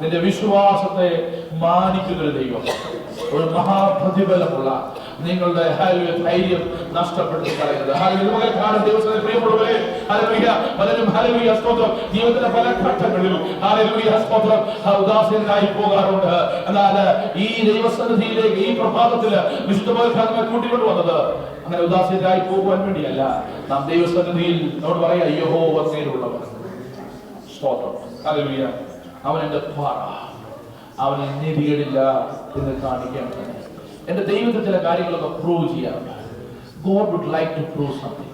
നിന്റെ വിശ്വാസത്തെ മാനിക്കുന്നൊരു ദൈവം, ഒരു മഹാപ്രതിഫലമുള്ള നിങ്ങളുടെ ധൈര്യം നഷ്ടപ്പെടുത്തി കളയുന്നത്. ദിവസത്തിൽ പ്രിയമുള്ളവരെ പലരും ഹല്ലേലൂയ സ്തോത്രം ജീവിതത്തിന്റെ പല ഘട്ടങ്ങളിലും ഹല്ലേലൂയ സ്തോത്രം ഉദാസീനരായി പോകാറുണ്ട്. എന്നാൽ ഈ ദൈവസന്നിധിയിലേക്ക് ഈ പ്രഭാതത്തില് വിശുദ്ധ പൗലോസ് കൂട്ടിക്കൊണ്ട് വന്നത് അങ്ങനെ ഉദാസീനരായി പോകുവാൻ വേണ്ടിയല്ല. നാം ദൈവസന്നിധിയിൽ നമ്മോട് പറയാ, യഹോവ നേരുള്ളവർ സ്തോത്രം. ഹല്ലേലൂയ. അവൻ എന്റെ പാറ, അവനെ നീതികേടില്ല എന്ന് കാണിക്കാൻ തന്നെ എന്റെ ദൈവത്തെ ചില കാര്യങ്ങളൊക്കെ പ്രൂവ് ചെയ്യാറുണ്ട്. God would like to prove something.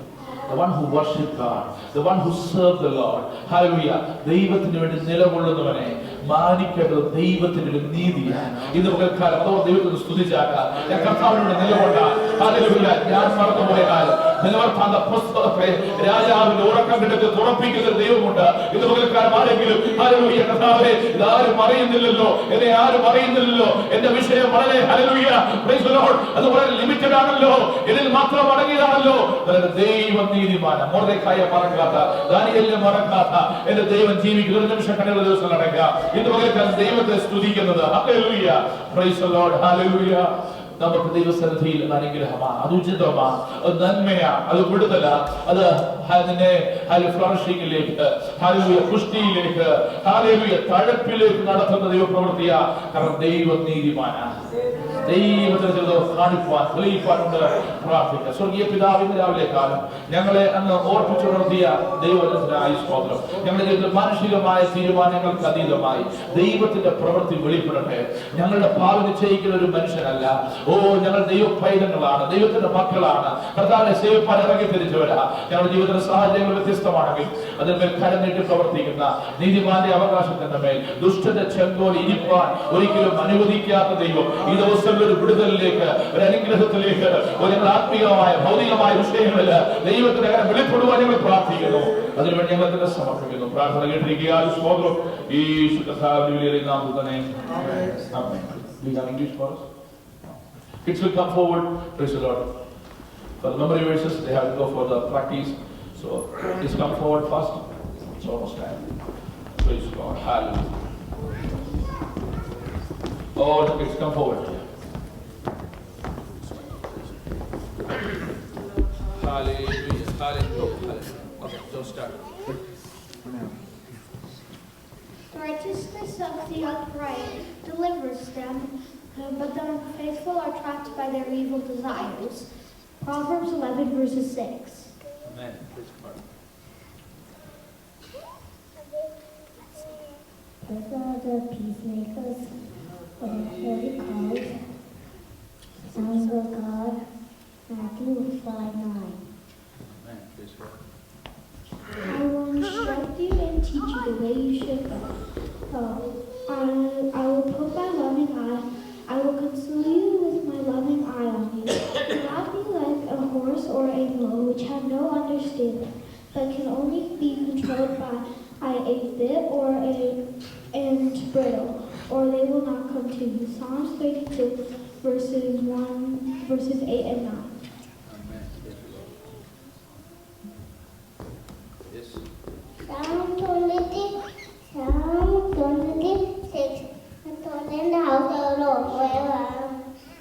The one who worship God, the one who serve the Lord. Hallelujah. ദൈവത്തിന് വേണ്ടി നിലകൊള്ളുന്നവനെ മാനിക്കേണ്ടത് ദൈവത്തിന്റെ ഒരു നീതിയാണ്. ഇന്ന് പകൽക്കാലം അതോ ദൈവത്തിന് സ്തുതിച്ചാക്കാം. ഞാൻ കർത്താവിനോട് നിലകൊണ്ടാൽ ഹല്ലേലൂയ, ഞാൻ മറന്നുപോയ കാലം നിലവർത്താത്ത പുസ്തകത്തെ രാജാവിന്റെ ഉറക്കം കിടക്ക് തുറപ്പിക്കുന്ന ഒരു ദൈവമുണ്ട്. ഇന്ന് പകൽക്കാലം ആരെങ്കിലും ഹല്ലേലൂയ കർത്താവേ ഇതാരും അറിയുന്നില്ലല്ലോ, എന്നെ ആരും അറിയുന്നില്ലല്ലോ, എന്റെ വിഷയം വളരെ ഹല്ലേലൂയ പ്രൈസ് ദി ലോർഡ് അത് വളരെ ലിമിറ്റഡ് ആണല്ലോ, ഇതിൽ മാത്രം അടങ്ങിയതാണല്ലോ. ദൈവം നീതിമാനാണ്. മൊർദെഖായിയെ മറക്കാത്ത, ദാനിയേലിനെ മറക്കാത്ത എന്റെ ദൈവം ജീവിക്കുന്ന ഒരു നിമിഷം കണ്ടുള്ള ദിവസം നടക്കുക. ഇന്ന് പകൽക്കാലം ദൈവത്തെ സ്തുതിക്കുന്നത് ഹല്ലേലൂയ പ്രൈസ് ദി ലോർഡ്. ഹല്ലേലൂയ. നമുക്ക് ദൈവസന്നിധിയിൽ അനുഗ്രഹമാണ്, അത് ഉചിതമാണ്, അത് നന്മയാണ്, അത് വിടുതല, അത് അതിനെ ഫ്ലറിഷിംഗിലേക്ക് ഹല്ലേലൂയ പുഷ്ടിയിലേക്ക് ഹല്ലേലൂയ തഴപ്പിലേക്ക് നടത്തുന്ന ദൈവപ്രവൃത്തിയാ. കാരണം ദൈവം നീതിമാനാണ്. ദൈവത്തിന് കാണിപ്പാൻ തെളിയിപ്പാനുണ്ട്. പ്രാർത്ഥിക്കുക. സ്വർഗീയ പിതാവിന്റെ രാവിലെ കാലം ഞങ്ങളെ അങ്ങ് ഓർപ്പിച്ചുണർത്തിയ ദൈവത്തിനായി സ്തോത്രം. ഞങ്ങളുടെ ജീവിതത്തിൽ മാനുഷികമായ തീരുമാനങ്ങൾക്ക് അതീതമായി ദൈവത്തിന്റെ പ്രവൃത്തി വെളിപ്പെടട്ടെ. ഞങ്ങളുടെ ഭാവി നിശ്ചയിക്കുന്ന ഒരു മനുഷ്യനല്ല. ഞങ്ങൾ ദൈവ പൈതങ്ങളാണ്, ദൈവത്തിന്റെ മക്കളാണ്, കർത്താവിനെ സേവിപ്പാൻ ഇറങ്ങി തിരിച്ചവരാ. ഞങ്ങളുടെ ജീവിതത്തിലെ സാഹചര്യങ്ങൾ വ്യത്യസ്തമാണെങ്കിൽ അതിന്മേൽ കരം നീട്ടി പ്രവർത്തിക്കുന്ന നീതിമാന്റെ അവകാശത്തിന്റെ മേൽ ദുഷ്ടന്റെ ചെങ്കോൽ ഇരിപ്പാൻ ഒരിക്കലും അനുവദിക്കാത്ത ദൈവം ഈ ദിവസം ഒരു വിടുതലിലേക്ക്, ഒരു അനുഗ്രഹത്തിലേക്ക്, ഒരു ആത്മീയമായ ഭൗതികമായ വിഷയങ്ങളിൽ ദൈവത്തിന്റെ കരം വെളിപ്പെടുവാൻ ഞങ്ങൾ പ്രാർത്ഥിക്കുന്നു. അതിനുവേണ്ടി ഞങ്ങൾ തന്നെ സമർപ്പിക്കുന്നു. പ്രാർത്ഥന കേട്ടിരിക്കുക. സ്തോത്രം. ഈ നാം തന്നെ. Please have English for us. Kids will come forward. Praise the Lord. For the memory verses, they have to go for the practice. So please come forward first. It's almost time. Praise God. Hallelujah. Oh, the kids come forward. Hallelujah. Hallelujah. Okay, don't start. The righteousness of the upright delivers them, but the unfaithful are trapped by their evil desires. Proverbs 11 verses 6. Amen. Praise God. Those are the peacemakers for the holy cause. Sons of God, Matthew 5:9. Amen. Praise God. I will instruct you and teach you the way you should go. I will put my loving eye. I will console you with my loving eye on you. Do not be like a horse or a mule, which have no understanding, but can only be controlled by a bit and bridle, or they will not come to you. Psalms 32, verses 8 and 9. Amen. Praise the Lord. Yes. Psalm 26, in the house of the Lord forever.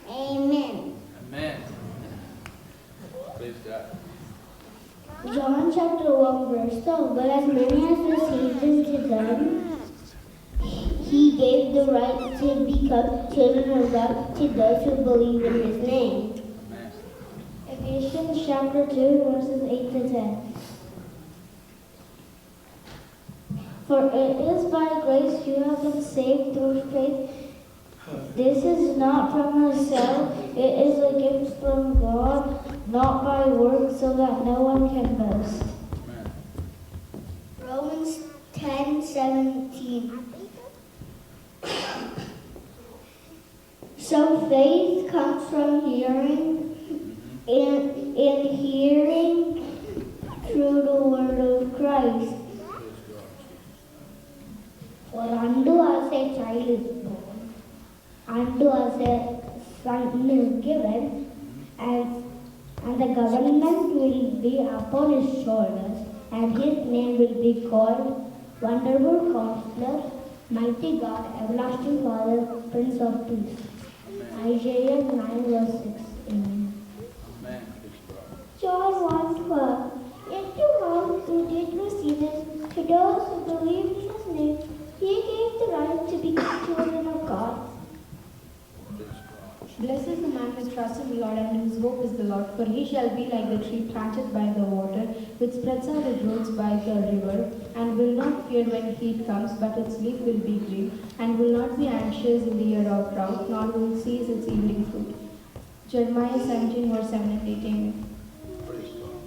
Amen. Amen. Praise God. John chapter 1 verse 12. But as many as received him to them, he gave the right to become children of God to those who believe in his name. Amen. Ephesians chapter 2 verses 8 to 10. For it is by grace you have been saved through faith. This is not from yourself, it is a gift from God, not by works, so that no one can boast. Amen. Romans 10:17. So faith comes from hearing, and hearing through the word of Christ. For unto us a child is born, unto us a son is given, and the government will be upon his shoulders, and his name will be called Wonderful Counselor, Mighty God, Everlasting Father, Prince of Peace. Isaiah 9 verse 6. Amen. Amen. Praise God. John 1:12. Yet to all who did receive him, to those who believed in his name, he gave the right to become children of God. Praise God. Blessed is the man who trusts in the Lord and whose hope is the Lord, for he shall be like the tree planted by the water, which spreads out its roots by the river, and will not fear when heat comes, but its leaf will be green, and will not be anxious in the year of drought, nor will cease its yielding fruit. Jeremiah 17 verse 7 and 8. Amen. Praise God.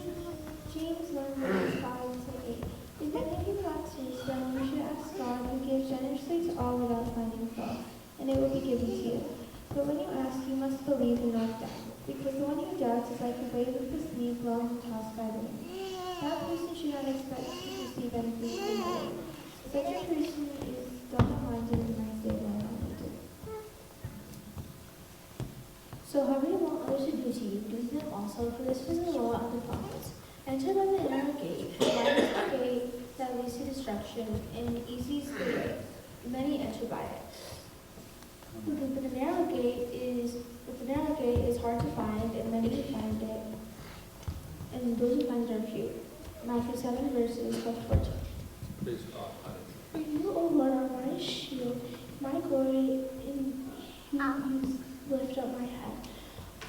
James 1 verse 5 to 8. If any of you lacks wisdom, you should ask God, who gives generously to all without finding fault, and it will be given to you. But when you ask, you must believe and not doubt, because the one who doubts is like a wave of the sea blown and tossed by the wind. That person should not expect to receive anything from the Lord. Such a person is double-minded and might say that I do. So however you want others to do to you, do to them also, for this was the law of the prophets. Enter by the narrow gate, for wide is the gate that leads to destruction, and easy is the way. Many enter by it. But the narrow gate is hard to find, and many find it, and those who find it are few. Matthew 7 verses 12 to 14. Praise God. Hallelujah. For you, O Lord, are my shield, my glory, in you lift up my head.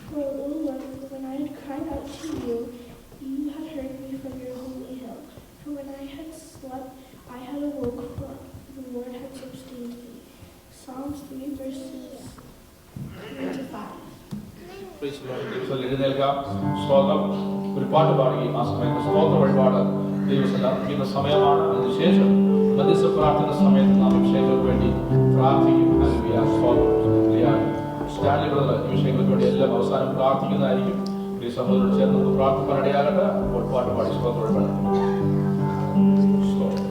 For, O Lord, when I had cried out to you, you had heard me from your holy hill. For when I had slept, I had awoke, for the Lord had sustained me. Psalms 3 verses 3 to 5. Praise the Lord. ദിവസം എഴുന്നേൽക്കാം. സ്തോത്രം. ഒരു പാട്ട് പാടുകയും ആ സമയത്ത് സ്തോത്ര വഴിപാട് ദൈവത്തിൽ അർപ്പിക്കുന്ന സമയമാണ്. അതിനുശേഷം മധ്യസ്ഥ പ്രാർത്ഥന സമയത്ത് നാം വിഷയങ്ങൾക്ക് വേണ്ടി പ്രാർത്ഥിക്കും. ഹല്ലേലൂയ. സ്തോത്രം. സ്റ്റാൻലി ബ്രദർ ഈ വിഷയങ്ങൾക്ക് വേണ്ടി എല്ലാം അവസാനം പ്രാർത്ഥിക്കുന്നതായിരിക്കും. ഈ സഹോദരൻ ചേർന്ന് നമുക്ക് പ്രാർത്ഥിക്കാൻ ഇടയാകട്ടെ. അപ്പോൾ പാട്ട് പാടി സ്തോത്ര വഴിപാട്. സ്തോത്രം.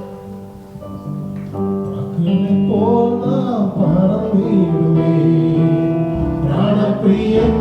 പറന്നിടുവേ പ്രാണപ്രിയൻ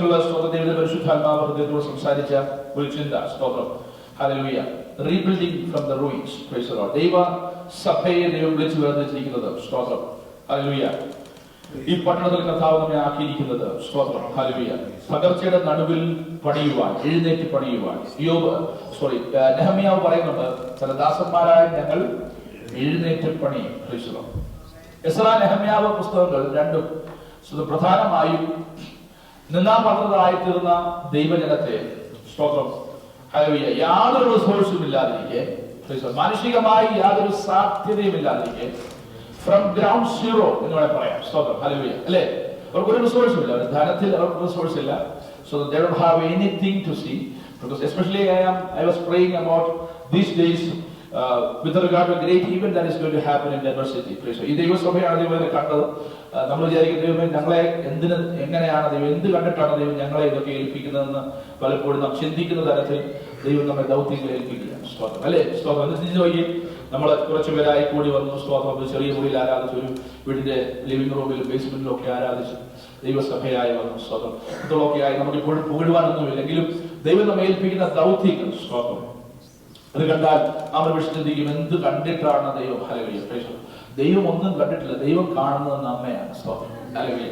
ദിവസങ്ങളിൽ സ്തോത്രത്തിന്റെ പരിശുദ്ധാത്മാവ് ഹൃദയത്തോട് സംസാരിച്ച ഒരു ചിന്ത. സ്തോത്രം. Hallelujah. Rebuilding from the ruins. Price the Lord. ദൈവ സഭയെ ദൈവം വിളിച്ചു വേർതിരിച്ചിരിക്കുന്നത്. സ്തോത്രം. ഹല്ലേലൂയ. ഈ പട്ടണത്തിൽ കർത്താവ് നമ്മെ ആക്കിയിരിക്കുന്നത്. സ്തോത്രം. ഹല്ലേലൂയ. പകർച്ചയുടെ നടുവിൽ പണിയുവാൻ, എഴുന്നേറ്റ് പണിയുവാൻ. നെഹമ്യാവ് പറയുന്നുണ്ട്, ചില ദാസന്മാരായ ഞങ്ങൾ എഴുന്നേറ്റ് പണിയും. Price the Lord. എസ്രാ നെഹമ്യാവ് പുസ്തകങ്ങൾ രണ്ടും പ്രധാനമായും നിന്നാപാത്രരായി തീർന്ന ദൈവജനത്തെ, സ്തോത്രം, ഹല്ലേലൂയ, യാതൊരു റിസോഴ്സും ഇല്ലാതിരിക്കെ, മാനുഷികമായി യാതൊരു സാധ്യതയും ഇല്ലാതിരിക്കെ, ഫ്രം ഗ്രൗണ്ട് സീറോ എന്ന് വേണമെങ്കിൽ പറയാം. സ്തോത്രം. ഹല്ലേലൂയ. അല്ലേ? അവർക്ക് ഒരു റിസോഴ്സും ഇല്ല. ധനത്തിൽ അവർക്ക് റിസോഴ്സ് ഇല്ല. So they don't have anything to see, because especially I was praying about these days with regard to a great event that is going to happen in Denver City. ഈ ദൈവസഭയാണ് ദൈവം കണ്ടത്. നമ്മൾ വിചാരിക്കുന്ന ദൈവം ഞങ്ങളെ എങ്ങനെയാണ് ദൈവം, എന്ത് കണ്ടിട്ടാണ് ദൈവം ഞങ്ങളെ ഇതൊക്കെ ഏൽപ്പിക്കുന്നതെന്ന് പലപ്പോഴും നാം ചിന്തിക്കുന്ന തരത്തിൽ ദൈവം നമ്മെ ദൗത്യങ്ങൾ ഏൽപ്പിക്കുകയാണ്. സ്തോത്രം. അല്ലേ? സ്തോത്രം. നോക്കി, നമ്മൾ കുറച്ചു പേരായി കൂടി വന്നു. സ്തോത്രം. ചെറിയ മുറിയിൽ ആരാധിച്ചു, ഒരു വീടിന്റെ ലിവിംഗ് റൂമിലും ബേസ്മെന്റിലും ഒക്കെ ആരാധിച്ചു ദൈവസഭയായി വന്നു. സ്തോത്രം. ഇതൊക്കെ ആയി നമുക്ക് ഇപ്പോഴും പുകഴുവാനൊന്നുമില്ലെങ്കിലും ദൈവം നമ്മെ ഏൽപ്പിക്കുന്ന ദൗത്യങ്ങൾ. സ്തോത്രം. അത് കണ്ടാൽ നമ്മൾ ചിന്തിക്കും, എന്ത് കണ്ടിട്ടാണ് ദൈവം. ഹല്ലേലൂയ. ദൈവം ഒന്നും കണ്ടിട്ടില്ല, ദൈവം കാണുന്നത് നമ്മയാണ്. സ്തോത്രം. ഹല്ലേലൂയ.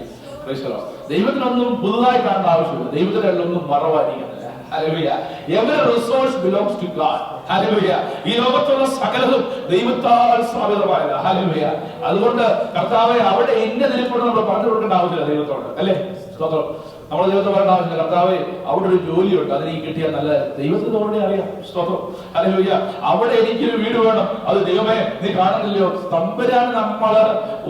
ദൈവത്തിനൊന്നും പുതുതായി കാണേണ്ട ആവശ്യമില്ല. ദൈവത്തിനുള്ള ഒന്നും മറവായിരിക്കുന്നില്ല. ഹല്ലേലൂയ. Every resource belongs to God. ഹല്ലേലൂയ. ഈ ലോകത്തുള്ള സകലതും ദൈവത്താൽ സ്ഥാപിതമായത്. ഹല്ലേലൂയ. അതുകൊണ്ട് കർത്താവേ, അവിടെ എന്നെ നിലപ്പെടുന്ന നമ്മൾ പറഞ്ഞു കൊടുക്കേണ്ട ആവശ്യമില്ല ദൈവത്തോട്. അല്ലേ? സ്തോത്രം. നമ്മൾ ദൈവത്തെ പറയേണ്ട ആവശ്യമില്ല. കർത്താവേ, അവിടെ ഒരു ജോലിയുണ്ട്, അതിന് കിട്ടിയാൽ നല്ല. ദൈവത്തിന് ഓൾറെഡി അറിയാം. സ്തോത്രം. ഹല്ലേലൂയ. അവിടെ എനിക്കൊരു വീട് വേണം, അത് ദൈവമേ നീ കാണുന്നില്ലയോ. തമ്പുരാന് നമ്മൾ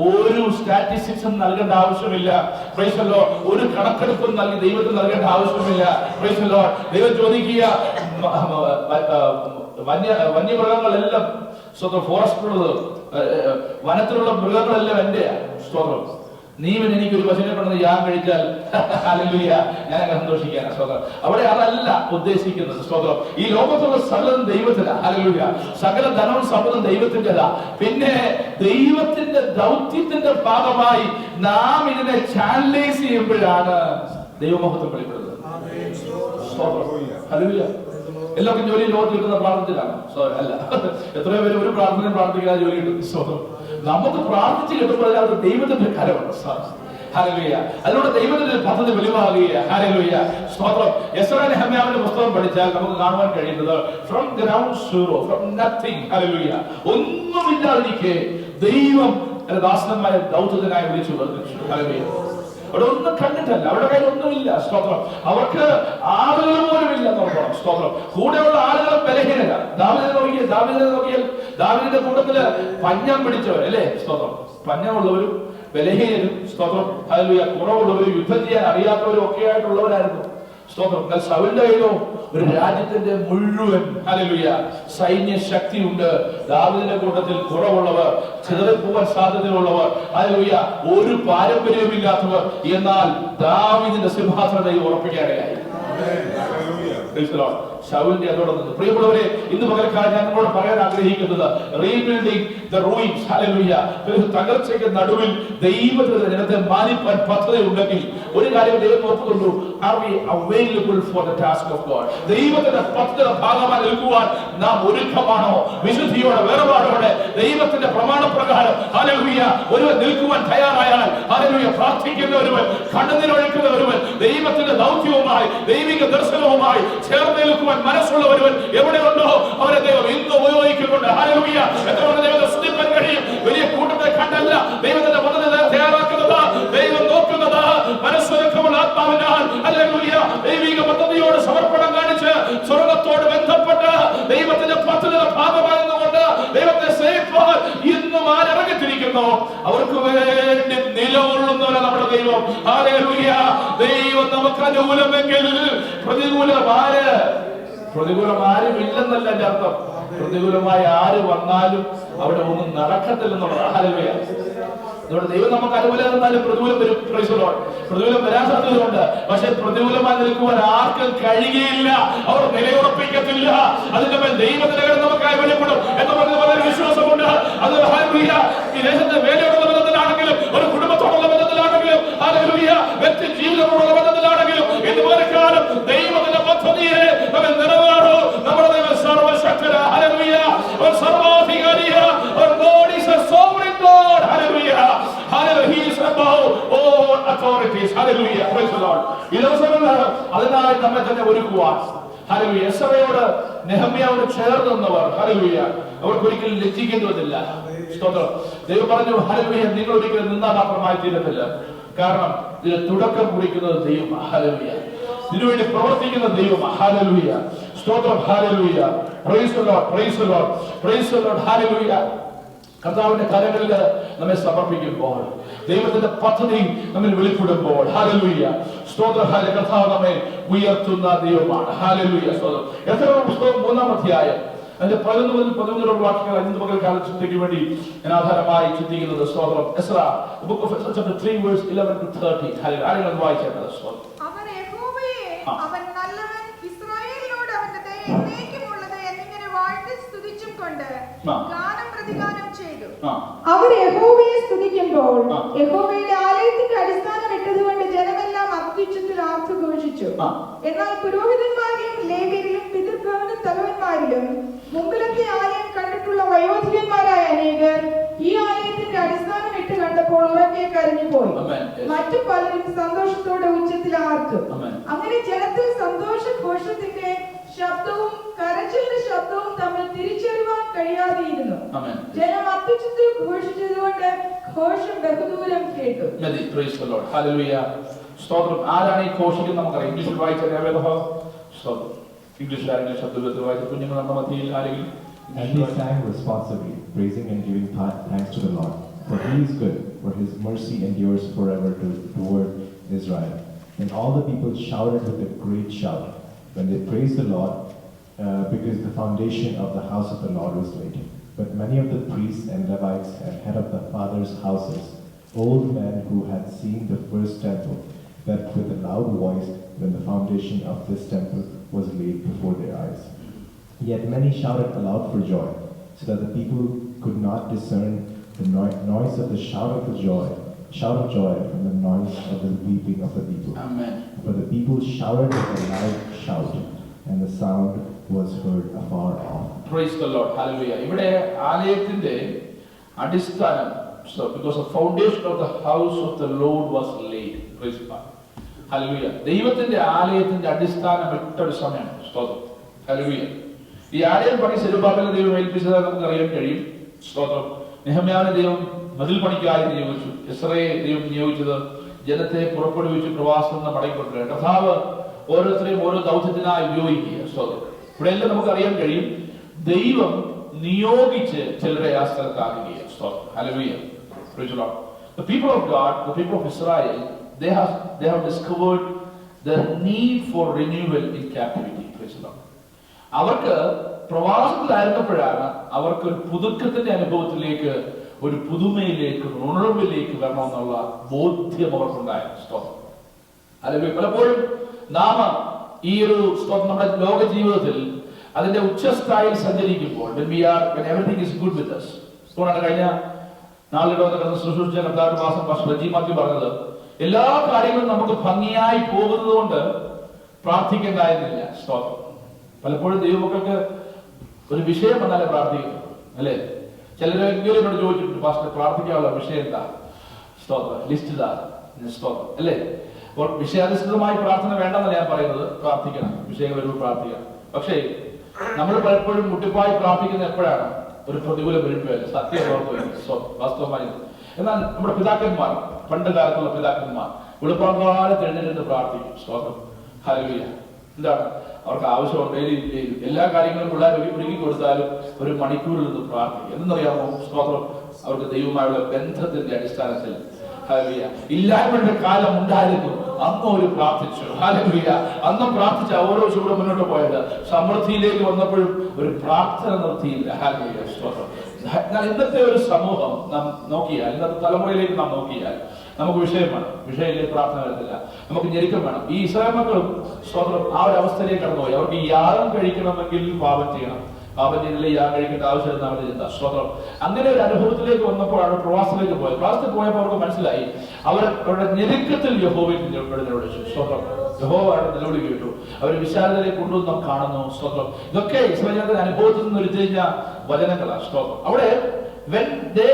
ഒരു സ്റ്റാറ്റിസ്റ്റിക്സും നൽകേണ്ട ആവശ്യമില്ല. Price the Lord. ഒരു കണക്കെടുപ്പും ദൈവത്തിന് നൽകേണ്ട ആവശ്യമില്ല. Price the Lord. ദൈവം ചോദിക്കുക, വന്യമൃഗങ്ങളെല്ലാം, സ്വന്തം ഫോറസ്റ്റിലുള്ളത്, വനത്തിലുള്ള മൃഗങ്ങളെല്ലാം എന്റെയാണ്. സ്തോത്രം. നീ എനിക്കൊരു പശുവിനെ കൊണ്ടത് ഞാൻ കഴിച്ചാൽ ഹല്ലേലൂയ ഞാൻ സന്തോഷിക്കാനാണ്. സ്തോത്രം. അവിടെ അതല്ല ഉദ്ദേശിക്കുന്നത്. സ്തോത്രം. ഈ ലോകത്തുള്ള സകലം ദൈവത്തിനാ. ഹല്ലേലൂയ. സകല ധനവും സമ്പത്തും ദൈവത്തിൻ്റെതാ. പിന്നെ ദൈവത്തിന്റെ ദൗത്യത്തിന്റെ ഭാഗമായി നാം ഇതിനെ ചാനലൈസ് ചെയ്യുമ്പോഴാണ് ദൈവമഹത്വം വെളിപ്പെടുന്നത്. സ്തോത്രം. ഹല്ലേലൂയ. എല്ലാവർക്കും ജോലി ലോകത്ത് കിട്ടുന്ന പ്രാർത്ഥനയിലാണ്. അല്ല, എത്രയോ പേര് ഒരു പ്രാർത്ഥനയും പ്രാർത്ഥിക്കാതെ ജോലി കിട്ടും. സ്തോത്രം. നമുക്ക് പ്രാർത്ഥിച്ച് കിട്ടുമ്പോൾ അത് ദൈവത്തിന്റെ കരമാണ്. ഹല്ലേലൂയ. അതിലൂടെ ദൈവത്തിന്റെ പദ്ധതി വെളിവാകുകയാണ്. ഹല്ലേലൂയ. സ്തോത്രം. എസ്രാ നെഹമ്യാവിന്റെ പുസ്തകം പഠിച്ചാൽ നമുക്ക് കാണുവാൻ കഴിയുന്നത് from ground zero, from nothing. ഹല്ലേലൂയ. ഒന്നുമില്ലാതിരിക്കെ ദൈവം ദാസന്മാരെ ദൗത്യത്തിനായി വിളിച്ചു വർദ്ധിച്ചു. ഹല്ലേലൂയ. അവിടെ ഒന്നും കണ്ടിട്ടല്ല, അവരുടെ കയ്യിൽ ഒന്നുമില്ല. സ്തോത്രം. അവർക്ക് ആളുകൾ പോലും ഇല്ല നോക്കണം. സ്തോത്രം. കൂടെയുള്ള ആളുകളും ബലഹീനരാ. ദാവീദിനെ നോക്കിയാൽ ദാവീദിന്റെ കൂട്ടത്തില് പഞ്ഞം പിടിച്ചവർ, അല്ലേ? സ്തോത്രം. പഞ്ഞമുള്ളവരും ബലഹീനരും, സ്തോത്രം, ഹല്ലേലൂയ, കുറവുള്ളവരും യുദ്ധം ചെയ്യാൻ അറിയാത്തവരും ഒക്കെ ആയിട്ടുള്ളവരായിരുന്നു. സ്തോത്രം. എന്നാൽ ശൗലിന്റെ കയ്യിലോ ഒരു രാജ്യത്തിന്റെ മുഴുവൻ ഹല്ലേലൂയ സൈന്യ ശക്തിയുണ്ട്. ദാവീദിന്റെ കൂട്ടത്തിൽ കുറവുള്ളവർ, ചിതറിപ്പോവാൻ സാധ്യതയുള്ളവർ, ഹല്ലേലൂയ, ഒരു പാരമ്പര്യമില്ലാത്തവർ, എന്നാൽ ദാവീദിന്റെ സിംഹാസനത്തെ ഉറപ്പിക്കാനിടയായി. ശൗലിന്റെ അതോടെ നിന്ന്. പ്രിയമുള്ളവരെ, ഇന്ന് പകൽക്കാലം ഞാൻ നിങ്ങളോട് പറയാൻ ആഗ്രഹിക്കുന്നത് റീബിൽഡിംഗ് ദ റൂയിൻസ്. ഹല്ലേലൂയ. തകർച്ചയ്ക്ക് നടുവിൽ ദൈവത്തിന്റെ ജനത്തെ മാനിപ്പാൻ പദ്ധതി ഉണ്ടെങ്കിൽ ഒരു കാര്യം ദൈവം നോക്കുന്നുള്ളൂ. Are we available for the task of God? ദൈവത്തിന്റെ പദ്ധതിയുടെ ഭാഗമായി നിൽക്കുവാൻ നാം ഒരുക്കമാണോ? വിശുദ്ധിയോടെ, വേർപാടോടെ, ദൈവത്തിന്റെ പ്രമാണപ്രകാരം ഹല്ലേലൂയ ഒരുവൻ നിൽക്കുവാൻ തയ്യാറായാൽ, ഹല്ലേലൂയ, പ്രാർത്ഥിക്കുന്ന ഒരുവൻ, കണ്ണുനീരൊഴുക്കുന്ന ഒരുവൻ, ദൈവത്തിന്റെ ദൗത്യവുമായി ദൈവിക ദർശനവുമായി ചേർന്ന് നിൽക്കുവാൻ മനസ്സുള്ള ഒരുവൻ എവിടെയുണ്ടോ അവരെ ദൈവം ഇന്ന് ഉപയോഗിക്കുന്നുണ്ട്. ഹല്ലേലൂയ. എത്ര ദൈവത്തെ സ്തുതിക്കാൻ കഴിയും? വലിയ കൂട്ടത്തെ കണ്ടല്ല ദൈവത്തിന്റെ പദ്ധതി തയ്യാറാക്കുന്നത്, ദൈവം നോക്കുന്നത് മനസ്സൊരുക്കമുള്ള ആത്മാവിനാൽ. ഹല്ലേലൂയ. ദൈവിക പദ്ധതിയോട് സമർപ്പണം കാണിച്ച് സ്വർഗത്തോട് ബന്ധപ്പെട്ട് ദൈവത്തിന്റെ പദ്ധതിയുടെ ഭാഗമാകുന്നുകൊണ്ട് ദൈവത്തെ സേവിപ്പാൻ ഇന്നും ആരിറങ്ങിത്തിരിക്കുന്നു. അവർക്ക് വേണ്ടി നിലകൊള്ളുന്നവരെ നമ്മുടെ ദൈവം. ഹല്ലേലൂയ. ദൈവം നമുക്ക് അനുകൂലമെങ്കിൽ പ്രതികൂലം ആരുമില്ലെന്നല്ല എന്റെ അർത്ഥം. പ്രതികൂലമായി ആര് വന്നാലും അവിടെ ഒന്നും നടക്കത്തില്ലെന്നുള്ളത്. ഹല്ലേലൂയ. ദൈവം നമുക്ക് അനുകൂലം എന്നാലും പ്രതികൂലം വരും. പ്രതികൂലം വരാൻ സാധ്യതയുണ്ട്. പക്ഷെ പ്രതികൂലമായി നിൽക്കുവാൻ ആർക്കും കഴിയുകയില്ല. അവർ നിലയുറപ്പിക്കത്തില്ല. അതിന്റെ മേൽ ദൈവത്തിന്റെ കരം നമുക്കായി വെളിപ്പെടും എന്ന് പറഞ്ഞ വളരെ വിശ്വാസമുണ്ട്. അത് ഹല്ലേലൂയ. ഈ ദേശത്തെ വേലയോടുള്ള ബന്ധത്തിലാണെങ്കിലും, ഒരു കുടുംബത്തോടുള്ള ബന്ധത്തിലാണെങ്കിലും, ഹല്ലേലൂയ, വ്യക്തി ജീവിതത്തോടുള്ള ബന്ധത്തിലാണെങ്കിലും, ദൈവത്തിന്റെ പദ്ധതിയെ അവൻ നിറവേറും. നമ്മുടെ ദൈവം സർവശക്തനാ. ഹല്ലേലൂയ. അവൻ സർവാധികാരിയാ. Our God is a sovereign God. Hallelujah. Hallelujah. He is above all authorities. Hallelujah. Praise the Lord. ഈ ദിവസങ്ങളിൽ അതിനായി നമ്മെ തന്നെ ഒരുക്കുവാൻ ഹല്ലേലൂയ. എസ്രയോട് നെഹമ്യാവിനോട് ചേർന്ന് നിന്നവർ ഹല്ലേലൂയ അവർക്ക് ഒരിക്കലും ലജ്ജിക്കേണ്ടതില്ല. സ്തോത്രം. ദൈവം പറഞ്ഞു ഹല്ലേലൂയ നിങ്ങൾ ഒരിക്കലും നിന്നാ മാത്രമായി തീരത്തില്ല. കാരണം ഇതിന് തുടക്കം കുറിക്കുന്നത് ദൈവം. ഹല്ലേലൂയ. ഇതിനുവേണ്ടി പ്രവർത്തിക്കുന്ന ദൈവം. ഹല്ലേലൂയ. സ്തോത്രം. Hallelujah. Praise the Lord. Price the Lord. Price the Lord. Hallelujah. കർത്താവിന്റെ കരങ്ങളിൽ നമ്മെ സമർപ്പിക്കുമ്പോൾ ദൈവത്തിന്റെ പദ്ധതി നമ്മിൽ വെളിപ്പെടുമ്പോൾ ഹല്ലേലൂയ. സ്തോത്രം. ഹല്ലേലൂയ. കർത്താവ് നമ്മെ ഉയർത്തുന്ന ദൈവമാണ്. ഹല്ലേലൂയ. സ്തോത്രം. എസ്രായുടെ പുസ്തകം 3-ാം അധ്യായം അതിന്റെ 11 മുതൽ 13 വാക്യങ്ങൾ ഇന്ന് പകൽക്കാല ചിന്തയ്ക്ക് വേണ്ടി ഞാൻ ആധാരമായി ചിന്തിക്കുന്നത്. സ്തോത്രം. Ezra book of Ezra chapter 3 verse 11 to 13. Hallelujah. ആരെങ്കിലും വായിച്ചേക്കാം. സ്തോത്രം. അവൻ യഹോവയെ അവൻ നല്ലവൻ ഇസ്രായേലിനോട് അവന്റെ ദയ എന്നേക്കുമുള്ളത് എന്നിങ്ങനെ വാഴ്ത്തി സ്തുതിച്ചും കൊണ്ട് ഗാനം പ്രതിഗാനം ചെയ്തു. അവർ യഹോവയെ സ്തുതിക്കുമ്പോൾ യഹോവയുടെ ആലയത്തിന്റെ അടിസ്ഥാനം ഇട്ടതുകൊണ്ട് ജനമെല്ലാം അത്യുച്ചത്തിൽ ആർത്തുഘോഷിച്ചു. എന്നാൽ പുരോഹിതന്മാരിലും ലേവ്യരിലും പിതൃഭവന തലവന്മാരിലും മുമ്പിലത്തെ ആലയം കണ്ടിട്ടുള്ള വയോധികന്മാരായ അനേകർ ഈ ആലയത്തിന്റെ അടിസ്ഥാനം ഇട്ട് കണ്ടപ്പോൾ ഉറക്കെ കരഞ്ഞുപോയി. മറ്റു പലരും സന്തോഷത്തോടെ ഉച്ചത്തിൽ ആർത്തു. അങ്ങനെ ജനത്തിൽ സന്തോഷഘോഷത്തിന്റെ ശബ്ദവും കരച്ചിലിന്റെ ശബ്ദവും തമ്മിൽ തിരിച്ചറിയാൻ കഴിയാതെയിരുന്നു. ജനം അത്യുച്ചത്തിൽ ഘോഷിച്ചതുകൊണ്ട് ഘോഷം ബഹുദൂരം കേട്ടു. സ്തോത്രം. ആരാണ് ഈ ഘോഷിക്കുന്നത് നമുക്കറിയാം. ഇംഗ്ലീഷിൽ വായിച്ച സ്തോത്രം. ഇംഗ്ലീഷിൽ ആരെങ്കിലും ശബ്ദത്തിൽ വായിച്ച കുഞ്ഞുങ്ങൾ നമ്മുടെ മധ്യയിൽ ആരെങ്കിലും. And they sang responsively, praising and giving thanks to the Lord. For he is good, for his mercy endures forever toward Israel. And all the people shouted with a great shout when they praised the Lord, because the foundation of the house of the Lord was laid. But many of the priests and Levites and head of the fathers' houses, old men who had seen the first temple, wept with a loud voice when the foundation of this temple was laid before their eyes. Yet many shouted aloud for joy, so that the people could not discern the noise of the shout of joy from the noise of the weeping of the people. Amen. For the people shouted with a loud shout, and the sound was heard afar off. Praise the Lord. Hallelujah. ഇവിടെ ആലയത്തിന്റെ അടിസ്ഥാനം, so because the foundation of the house of the Lord was laid. Praise God. Hallelujah. ദൈവത്തിന്റെ ആലയത്തിന്റെ അടിസ്ഥാനം ഇട്ട ഒരു സമയം. സ്തോത്രം. Hallelujah. ഈ ആലയം പണി സെരുബ്ബാബേലിനെ ദൈവം ഏൽപ്പിച്ചതായി നമുക്ക് അറിയാൻ കഴിയും. സ്തോത്രം. നെഹമ്യാവിനെ ദൈവം മതിൽ പണിക്കായി നിയോഗിച്ചു. എസ്രയെ ദൈവം നിയോഗിച്ചത് ജനത്തെ പുറപ്പെടുവിച്ച് പ്രവാസത്തിൽ നിന്ന് മടങ്ങിക്കൊണ്ടിരിക്കുക. കർത്താവ് ഓരോരുത്തരെയും ഓരോ ദൗത്യത്തിനായി ഉപയോഗിക്കുക. സ്തോത്രം. ഇവിടെ എല്ലാം നമുക്ക് അറിയാൻ കഴിയും ദൈവം നിയോഗിച്ച് ചിലരെ ആ സ്ഥലത്താക്കുകയാണ്. സ്തോത്രം. Hallelujah. Praise the Lord. The people of God, the people of Israel, they have discovered the need for renewal in captivity. Praise the Lord. അവർക്ക് പ്രവാസത്തിലായിരുന്നപ്പോഴാണ് അവർക്ക് ഒരു പുതുക്കത്തിന്റെ അനുഭവത്തിലേക്ക്, ഒരു പുതുമയിലേക്ക്, ഉണർവിലേക്ക് വരണമെന്നുള്ള ബോധ്യം അവർക്കുണ്ടായിരുന്നു. സ്തോത്രം. അല്ലെങ്കിൽ പലപ്പോഴും നാം ഈ ഒരു നമ്മുടെ ലോക ജീവിതത്തിൽ അതിന്റെ ഉച്ചസ്ഥായിൽ സഞ്ചരിക്കുമ്പോൾ when everything is good with us. അതുകൊണ്ടാണ് കഴിഞ്ഞ നാളുടെ ശുശ്രൂഷ കർത്താവ് മാസം റജി മാത്യു പറഞ്ഞത് എല്ലാ കാര്യങ്ങളും നമുക്ക് ഭംഗിയായി പോകുന്നത് കൊണ്ട് പ്രാർത്ഥിക്കേണ്ടായിരുന്നില്ല. സ്തോത്രം. പലപ്പോഴും ദൈവമക്കൾക്ക് ഒരു വിഷയം വന്നാലേ പ്രാർത്ഥിക്കുന്നു അല്ലേ? ചിലരെങ്കിലും എന്നോട് ചോദിച്ചിട്ടുണ്ട്, പാസ്റ്റർ പ്രാർത്ഥിക്കാനുള്ള വിഷയം എന്താ? സ്തോത്രം. ലിസ്റ്റ് ഇതാ. സ്തോത്രം അല്ലേ? അപ്പോൾ വിഷയാധിഷ്ഠിതമായി പ്രാർത്ഥന വേണ്ടെന്നല്ല ഞാൻ പറയുന്നത്. പ്രാർത്ഥിക്കണം, വിഷയങ്ങൾ വരുമ്പോൾ പ്രാർത്ഥിക്കണം. പക്ഷേ നമ്മൾ പലപ്പോഴും മുട്ടിപ്പായി പ്രാർത്ഥിക്കുന്ന എപ്പോഴാണ്? ഒരു പ്രതികൂലം വരുമ്പോഴല്ല. സത്യം വാസ്തവമായി. എന്നാൽ നമ്മുടെ പിതാക്കന്മാർ, പണ്ട് കാലത്തുള്ള പിതാക്കന്മാർ വെളുപ്പാങ്കാലത്ത് എഴുന്നേറ്റ് പ്രാർത്ഥിക്കും. സ്തോത്രം. ഹല്ലേലൂയ. എന്താണ് അവർക്ക് ആവശ്യമുണ്ട്? എല്ലാ കാര്യങ്ങളും പിള്ളേർ ഒരുക്കി കൊടുത്താലും ഒരു മണിക്കൂറിൽ നിന്ന് പ്രാർത്ഥിക്കും. എന്നറിയാമോ? സ്തോത്രം. അവർക്ക് ദൈവമായുള്ള ബന്ധത്തിന്റെ അടിസ്ഥാനത്തിൽ ഹല്ലേലൂയ. ഇല്ലായ്മയുടെ കാലം ഉണ്ടായിരുന്നു, അന്ന് ഒരു പ്രാർത്ഥിച്ചു. ഹല്ലേലൂയ. അന്നും പ്രാർത്ഥിച്ച ഓരോ ചൂടും മുന്നോട്ട് പോയത് സമൃദ്ധിയിലേക്ക് വന്നപ്പോഴും ഒരു പ്രാർത്ഥന നിർത്തിയില്ല. ഹല്ലേലൂയ. സ്തോത്രം. എന്നാൽ ഇന്നത്തെ ഒരു സമൂഹം നാം നോക്കിയാൽ, ഇന്നത്തെ തലമുറയിലേക്ക് നാം നോക്കിയാൽ നമുക്ക് വിഷയം വേണം, വിഷയത്തിലേക്ക് പ്രാർത്ഥന വരത്തില്ല. നമുക്ക് ഞെരുക്കം വേണം. ഈ ഇസ്രായേൽ മക്കളും സ്തോത്രം ആ ഒരു അവസ്ഥയിലേക്ക് കടന്നുപോയി. അവർക്ക് യാഗം കഴിക്കണമെങ്കിൽ പാപം ചെയ്യണം. പാപം ചെയ്തില്ലേ യാഗം കഴിക്കേണ്ട ആവശ്യം അവരുടെ ചിന്ത. സ്തോത്രം. അങ്ങനെ ഒരു അനുഭവത്തിലേക്ക് വന്നപ്പോഴാണ് പ്രവാസത്തിലേക്ക് പോയത്. പ്രവാസത്തിൽ പോയപ്പോൾ അവർക്ക് മനസ്സിലായി അവരുടെ ഞെരുക്കത്തിൽ യഹോവയിൽ വിളിച്ചു. സ്തോത്രം. യഹോവയുടെ നിലവിളി കേട്ടു. അവർ വിശാലതയിലേക്ക് കൊണ്ടുവന്ന് നാം കാണുന്നു. സ്തോത്രം. ഇതൊക്കെ ഇസ്രായേലിന്റെ അനുഭവത്തിൽ നിന്ന് ഉരുത്തിരിഞ്ഞ വചനങ്ങളാണ്. സ്തോത്രം. അവിടെ when they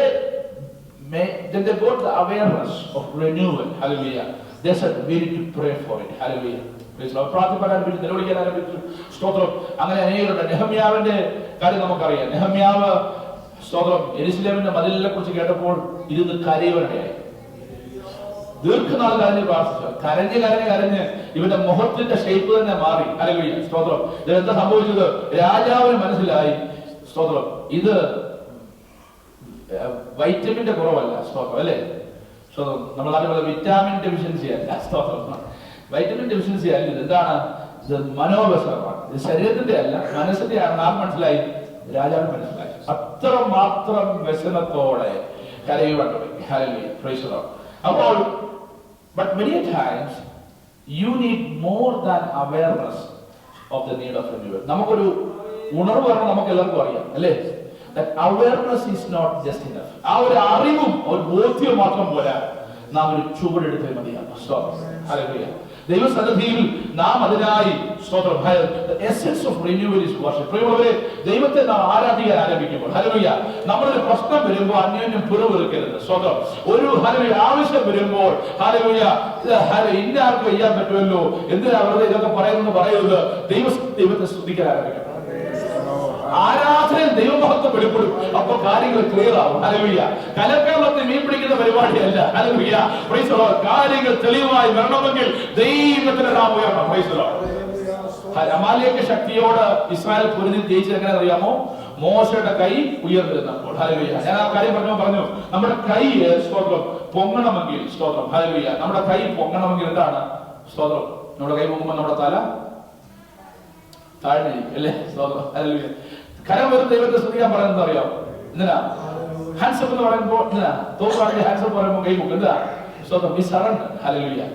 got the awareness of renewal, hallelujah, they said we need to pray for it, hallelujah. പ്രാർത്ഥിപ്പാൻ ആരംഭിച്ചു, നിലവിളിക്കാൻ ആരംഭിച്ചു. സ്തോത്രം. അങ്ങനെ അനേകരുണ്ട്. നെഹമ്യാവിന്റെ കാര്യം നമുക്കറിയാം. നെഹമ്യാവ് സ്തോത്രം യെരൂശലേമിന്റെ മതിലിനെ കുറിച്ച് കേട്ടപ്പോൾ ഇരുന്ന് കരയുവാനിടയായി. ദീർഘനാൾ കരഞ്ഞ് പ്രാർത്ഥിച്ചു. കരഞ്ഞ് ഇവന്റെ മുഖത്തിന്റെ ഷേപ്പ് തന്നെ മാറി. ഹല്ലേലൂയ. സ്തോത്രം. ഇതെന്താ സംഭവിച്ചത്? രാജാവിന് മനസ്സിലായി. സ്തോത്രം. ഇത് വൈറ്റമിന്റെ കുറവല്ല. സ്തോത്രം. അല്ലേ? സ്തോത്രം. നമ്മൾ അതുപോലെ വിറ്റാമിൻ ഡെഫിഷ്യൻസി അല്ല. സ്തോത്രം. വൈറ്റമിൻ ഡെഫിഷ്യൻസി അല്ല. ഇത് എന്താണ്? ഇത് മനോവ്യസനമാണ്. ഇത് ശരീരത്തിന്റെ അല്ല, മനസ്സിന്റെ ആണ്. നാം മനസ്സിലായി, രാജാവിന് മനസ്സിലായി. അത്രമാത്രം വ്യസനത്തോടെ കരയുവാൻ തുടങ്ങി. ഹല്ലേലൂയ. Praise the Lord. അപ്പോൾ but many times you need more than awareness of the need of renewal. നമുക്കൊരു ഉണർവ് വരണം. നമുക്ക് എല്ലാവർക്കും അറിയാം, അല്ലേ? That awareness is not just enough. ആ ഒരു അറിവും ഒരു ബോധ്യവും മാത്രം പോരാ. നാം ഒരു ചുവടെടുത്തേ മതിയാകും. ഹല്ലേലൂയ. ദൈവസന്നിധിയിൽ നാം അതിനായി സ്തോത്രം. The essence of renewal is worship. പ്രിയമുള്ളവരെ, ദൈവത്തെ നാം ആരാധിക്കാൻ ആരംഭിക്കുമ്പോൾ, ഹല്ലേലൂയ, നമ്മളൊരു പ്രശ്നം വരുമ്പോൾ അന്യോന്യം പിറവെറുക്കരുത്. സ്തോത്രം. ഒരു ഹല്ലേലൂയ ആവശ്യം വരുമ്പോൾ, ഹല്ലേലൂയ, ഇന്ന ആർക്ക് ചെയ്യാൻ പറ്റുമല്ലോ, എന്തിനാ വെറുതെ ഇതൊക്കെ പറയുന്നത് പറയരുത്. ദൈവത്തെ സ്തുതിക്കാൻ ആരംഭിക്കണം. ആരാധനയിൽ ദൈവമഹത്വം വെളിപ്പെടും. അപ്പൊ കാര്യങ്ങൾ ക്ലിയർ ആവും. ഹല്ലേലൂയ. കലക്കവത്തിൽ മീൻ പിടിക്കുന്ന പരിപാടിയല്ല. ഹല്ലേലൂയ. Praise the Lord. കാര്യങ്ങൾ തെളിവായി വരണമെങ്കിൽ ദൈവത്തിന്റെ നാമം ഉയരണം. Praise the Lord. അമാലേക്യ ശക്തിയോട് ഇസ്രായേൽ പൊരുതി ജയിച്ചത് എങ്ങനെ അറിയാമോ? മോശയുടെ കൈ ഉയർന്നിരുന്നപ്പോൾ. ഹല്ലേലൂയ. ഞാൻ ആ കാര്യം പറഞ്ഞു നമ്മുടെ കൈ സ്തോത്രം പൊങ്ങണമെങ്കിൽ, സ്തോത്രം, ഹല്ലേലൂയ, നമ്മുടെ കൈ പൊങ്ങണമെങ്കിൽ എന്താണ്? സ്തോത്രം. നമ്മുടെ കൈ പൊങ്ങുമ്പോൾ നമ്മുടെ തല താഴ്ന്നിരിക്കും, അല്ലേ? സ്തോത്രം. ഹല്ലേലൂയ. കരം വരും ദൈവത്തെ സ്തുതിക്കാൻ പറയുന്നത് അറിയാം. എന്തിനാ? ഹാൻഡ്സപ്പ് എന്ന് പറയുമ്പോൾ എന്തിനാ? തോക്കാണെങ്കിൽ ഹാൻഡ്സപ്പ് പറയുമ്പോൾ കൈ പൊക്കും. എന്താ? സ്തോത്രം. ഈ സറണ്ടർ. ഹല്ലേലൂയ.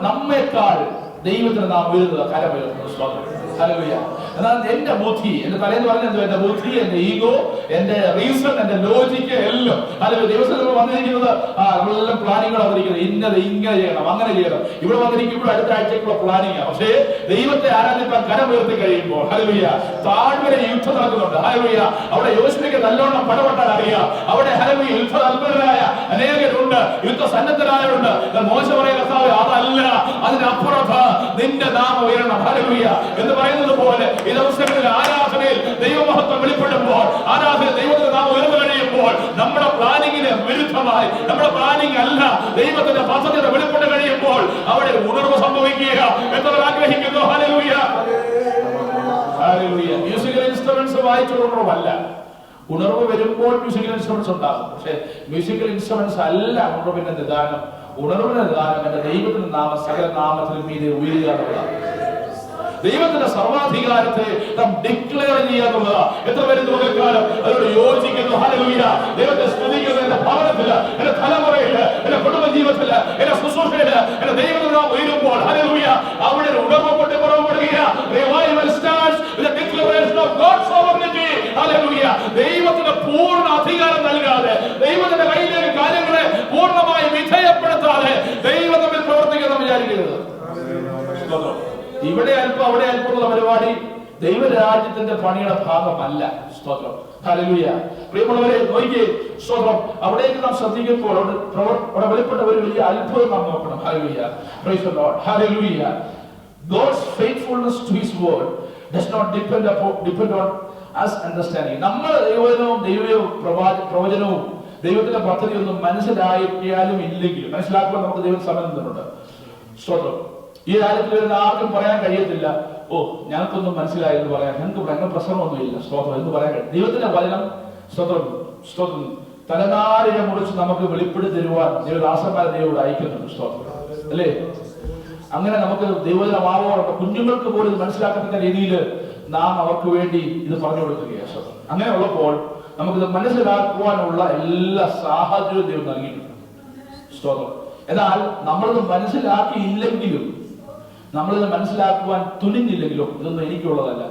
നമ്മെക്കാൾ ദൈവത്തിന് നാം ഉയരുന്നത് കരം ഉയർത്തുന്നത്. സ്തോത്രം. ഹല്ലേലൂയ. എന്നാൽ എന്റെ ബുദ്ധി, എന്റെ തലേന്ന് പറഞ്ഞത് എന്റെ ബുദ്ധി, എന്റെ ഈഗോ, എന്റെ റീസൺ, എന്റെ ലോജിക്ക് എല്ലാം അല്ലെങ്കിൽ ദൈവത്തിൽ വന്നിരിക്കുന്നത് നമ്മളെല്ലാം പ്ലാനിങ്ങൾ വന്നിരിക്കുന്നത്. ഇന്നത് ഇങ്ങനെ ചെയ്യണം, അങ്ങനെ ചെയ്യണം. ഇവിടെ വന്നിരിക്കുമ്പോൾ അടുത്ത ആഴ്ചക്കുള്ള പ്ലാനിങ്. പക്ഷേ ദൈവത്തെ ആരാധിക്കാൻ കരം ഉയർത്തി കഴിയുമ്പോൾ, ഹല്ലേലൂയ, താഴ്വര യുദ്ധം നടക്കുന്നുണ്ട്. ഹല്ലേലൂയ. അവിടെ യോശുവയ്ക്ക് നല്ലോണം പടപെട്ടാൻ അറിയാം. അവിടെ ഹല്ലേലൂയ യുദ്ധ തൽപരരായ അനേകരുണ്ട്, യുദ്ധ സന്നദ്ധരായവരുണ്ട്. മോശ പറയുന്ന കർത്താവേ, അതല്ല, അതിനപ്പുറത്ത് നിന്റെ നാമം ഉയരണം. ഹല്ലേലൂയ എന്ന് പറയുന്നത് പോലെ ഈ ദിവസങ്ങളിൽ ആരാധനയിൽ ദൈവമഹത്വം വെളിപ്പെടുമ്പോൾ, ആരാധന ദൈവത്തിന്റെ നാമം ഉയർന്നു കഴിയുമ്പോൾ, നമ്മുടെ പ്ലാനിങ്ങിന് വിരുദ്ധമായി, നമ്മുടെ പ്ലാനിങ് അല്ല, ദൈവത്തിന്റെ പദ്ധതിയുടെ വെളിപ്പെട്ട് കഴിയുമ്പോൾ അവിടെ ഉണർവ് സംഭവിക്കുക എന്നവർ ആഗ്രഹിക്കുന്നു. ഹല്ലേലൂയ. ഹല്ലേലൂയ. മ്യൂസിക്കൽ ഇൻസ്ട്രുമെന്റ്സ് വായിച്ചുള്ള ഉണർവല്ല. ഉണർവ് വരുമ്പോൾ മ്യൂസിക്കൽ ഇൻസ്ട്രുമെന്റ്സ് ഉണ്ടാകും. പക്ഷെ മ്യൂസിക്കൽ ഇൻസ്ട്രുമെന്റ്സ് അല്ല ഉണർവിന്റെ നിദാനം. ഉണർവിന്റെ നിദാനം എന്റെ ദൈവത്തിന്റെ നാമം സകല നാമത്തിലും മീതെ ഉയരുക എന്നുള്ളതാണ്. ദൈവത്തിന്റെ സർവാധികാരത്തെ നാം ഡിക്ലെയർ ചെയ്യാന്നുള്ളതാ. എത്ര പേര് കാലം അതിനോട് യോജിക്കുന്നു? ഹല്ലേലൂയ. ദൈവത്തെ സ്തുതിക്കുന്നത് എന്റെ ഭവനത്തില്, എന്റെ തലമുറയില്, എന്റെ കുടുംബ ജീവിതത്തില്, എന്റെ ശുശ്രൂഷയില് എന്റെ ദൈവത്തിൽ നാം ഉയരുമ്പോൾ, ഹല്ലേലൂയ, അവിടെ ഒരു ഉണർവ് കൊണ്ട് പുറപ്പെടുക. Revival starts with the declaration of God's sovereignty. Hallelujah. ദൈവത്തിന് പൂർണ്ണ അധികാരം നൽകാതെ, ദൈവത്തിന്റെ കയ്യിലേക്ക് കാര്യങ്ങളെ പൂർണ്ണമായി വിധേയപ്പെടുത്താതെ ദൈവം തമ്മിൽ പ്രവർത്തിക്കുന്ന വിചാരിക്കരുത്. ഇവിടെ അല്പം അവിടെ അല്പം ഉള്ള പരിപാടി ദൈവരാജ്യത്തിന്റെ പണിയുടെ ഭാഗമല്ല. സ്തോത്രം. ഹല്ലേലൂയ. പ്രിയമുള്ളവരെ, നോക്കിയേ, സ്തോത്രം, അവിടേക്ക് നാം ശ്രദ്ധിക്കുമ്പോൾ അവിടെ വെളിപ്പെട്ട ഒരു വലിയ അത്ഭുതം നാം നോക്കണം. Hallelujah. Praise the Lord. Hallelujah. God's faithfulness to his word does not depend on us understanding. നമ്മൾ ദൈവവും പ്രവചനവും ദൈവത്തിന്റെ പദ്ധതിയൊന്നും മനസ്സിലാക്കിയാലും ഇല്ലെങ്കിലും മനസ്സിലാക്കുവാൻ നമുക്ക് ദൈവം സമയം തന്നിട്ടുണ്ട്. സ്തോത്രം. ഈ രാജ്യത്തിൽ വരുന്ന ആർക്കും പറയാൻ കഴിയത്തില്ല, ഓ ഞങ്ങൾക്കൊന്നും മനസ്സിലായെന്ന് പറയാൻ. ഞങ്ങൾക്ക് പ്രശ്നമൊന്നുമില്ല. സ്തോത്രം എന്ന് പറയാൻ കഴിയും. ദൈവത്തിന്റെ വചനം, സ്തോത്രം, സ്തോത്രം, തലനാരിനെ മുറിച്ച് നമുക്ക് വെളിപ്പെടുത്തി തരുവാൻ ദൈവദാസന്മാരെ ദൈവം അയക്കുന്നുണ്ട്. സ്തോത്രം. അല്ലേ? അങ്ങനെ നമുക്ക് ദൈവജനമാവോടെ കുഞ്ഞുങ്ങൾക്ക് പോലും മനസ്സിലാക്കത്തക്ക രീതിയിൽ നാം അവർക്ക് വേണ്ടി ഇത് പറഞ്ഞു കൊടുക്കുകയാണ്. സ്തോത്രം. അങ്ങനെ ഉള്ളപ്പോൾ നമുക്കിത് മനസ്സിലാക്കുവാനുള്ള എല്ലാ സാഹചര്യവും ദൈവം നൽകിയിട്ടുണ്ട്. സ്തോത്രം. എന്നാൽ നമ്മളിത് മനസ്സിലാക്കിയില്ലെങ്കിലും, നമ്മളിത് മനസ്സിലാക്കുവാൻ തുനിഞ്ഞില്ലെങ്കിലും ഇതൊന്നും എനിക്കുള്ളതല്ല.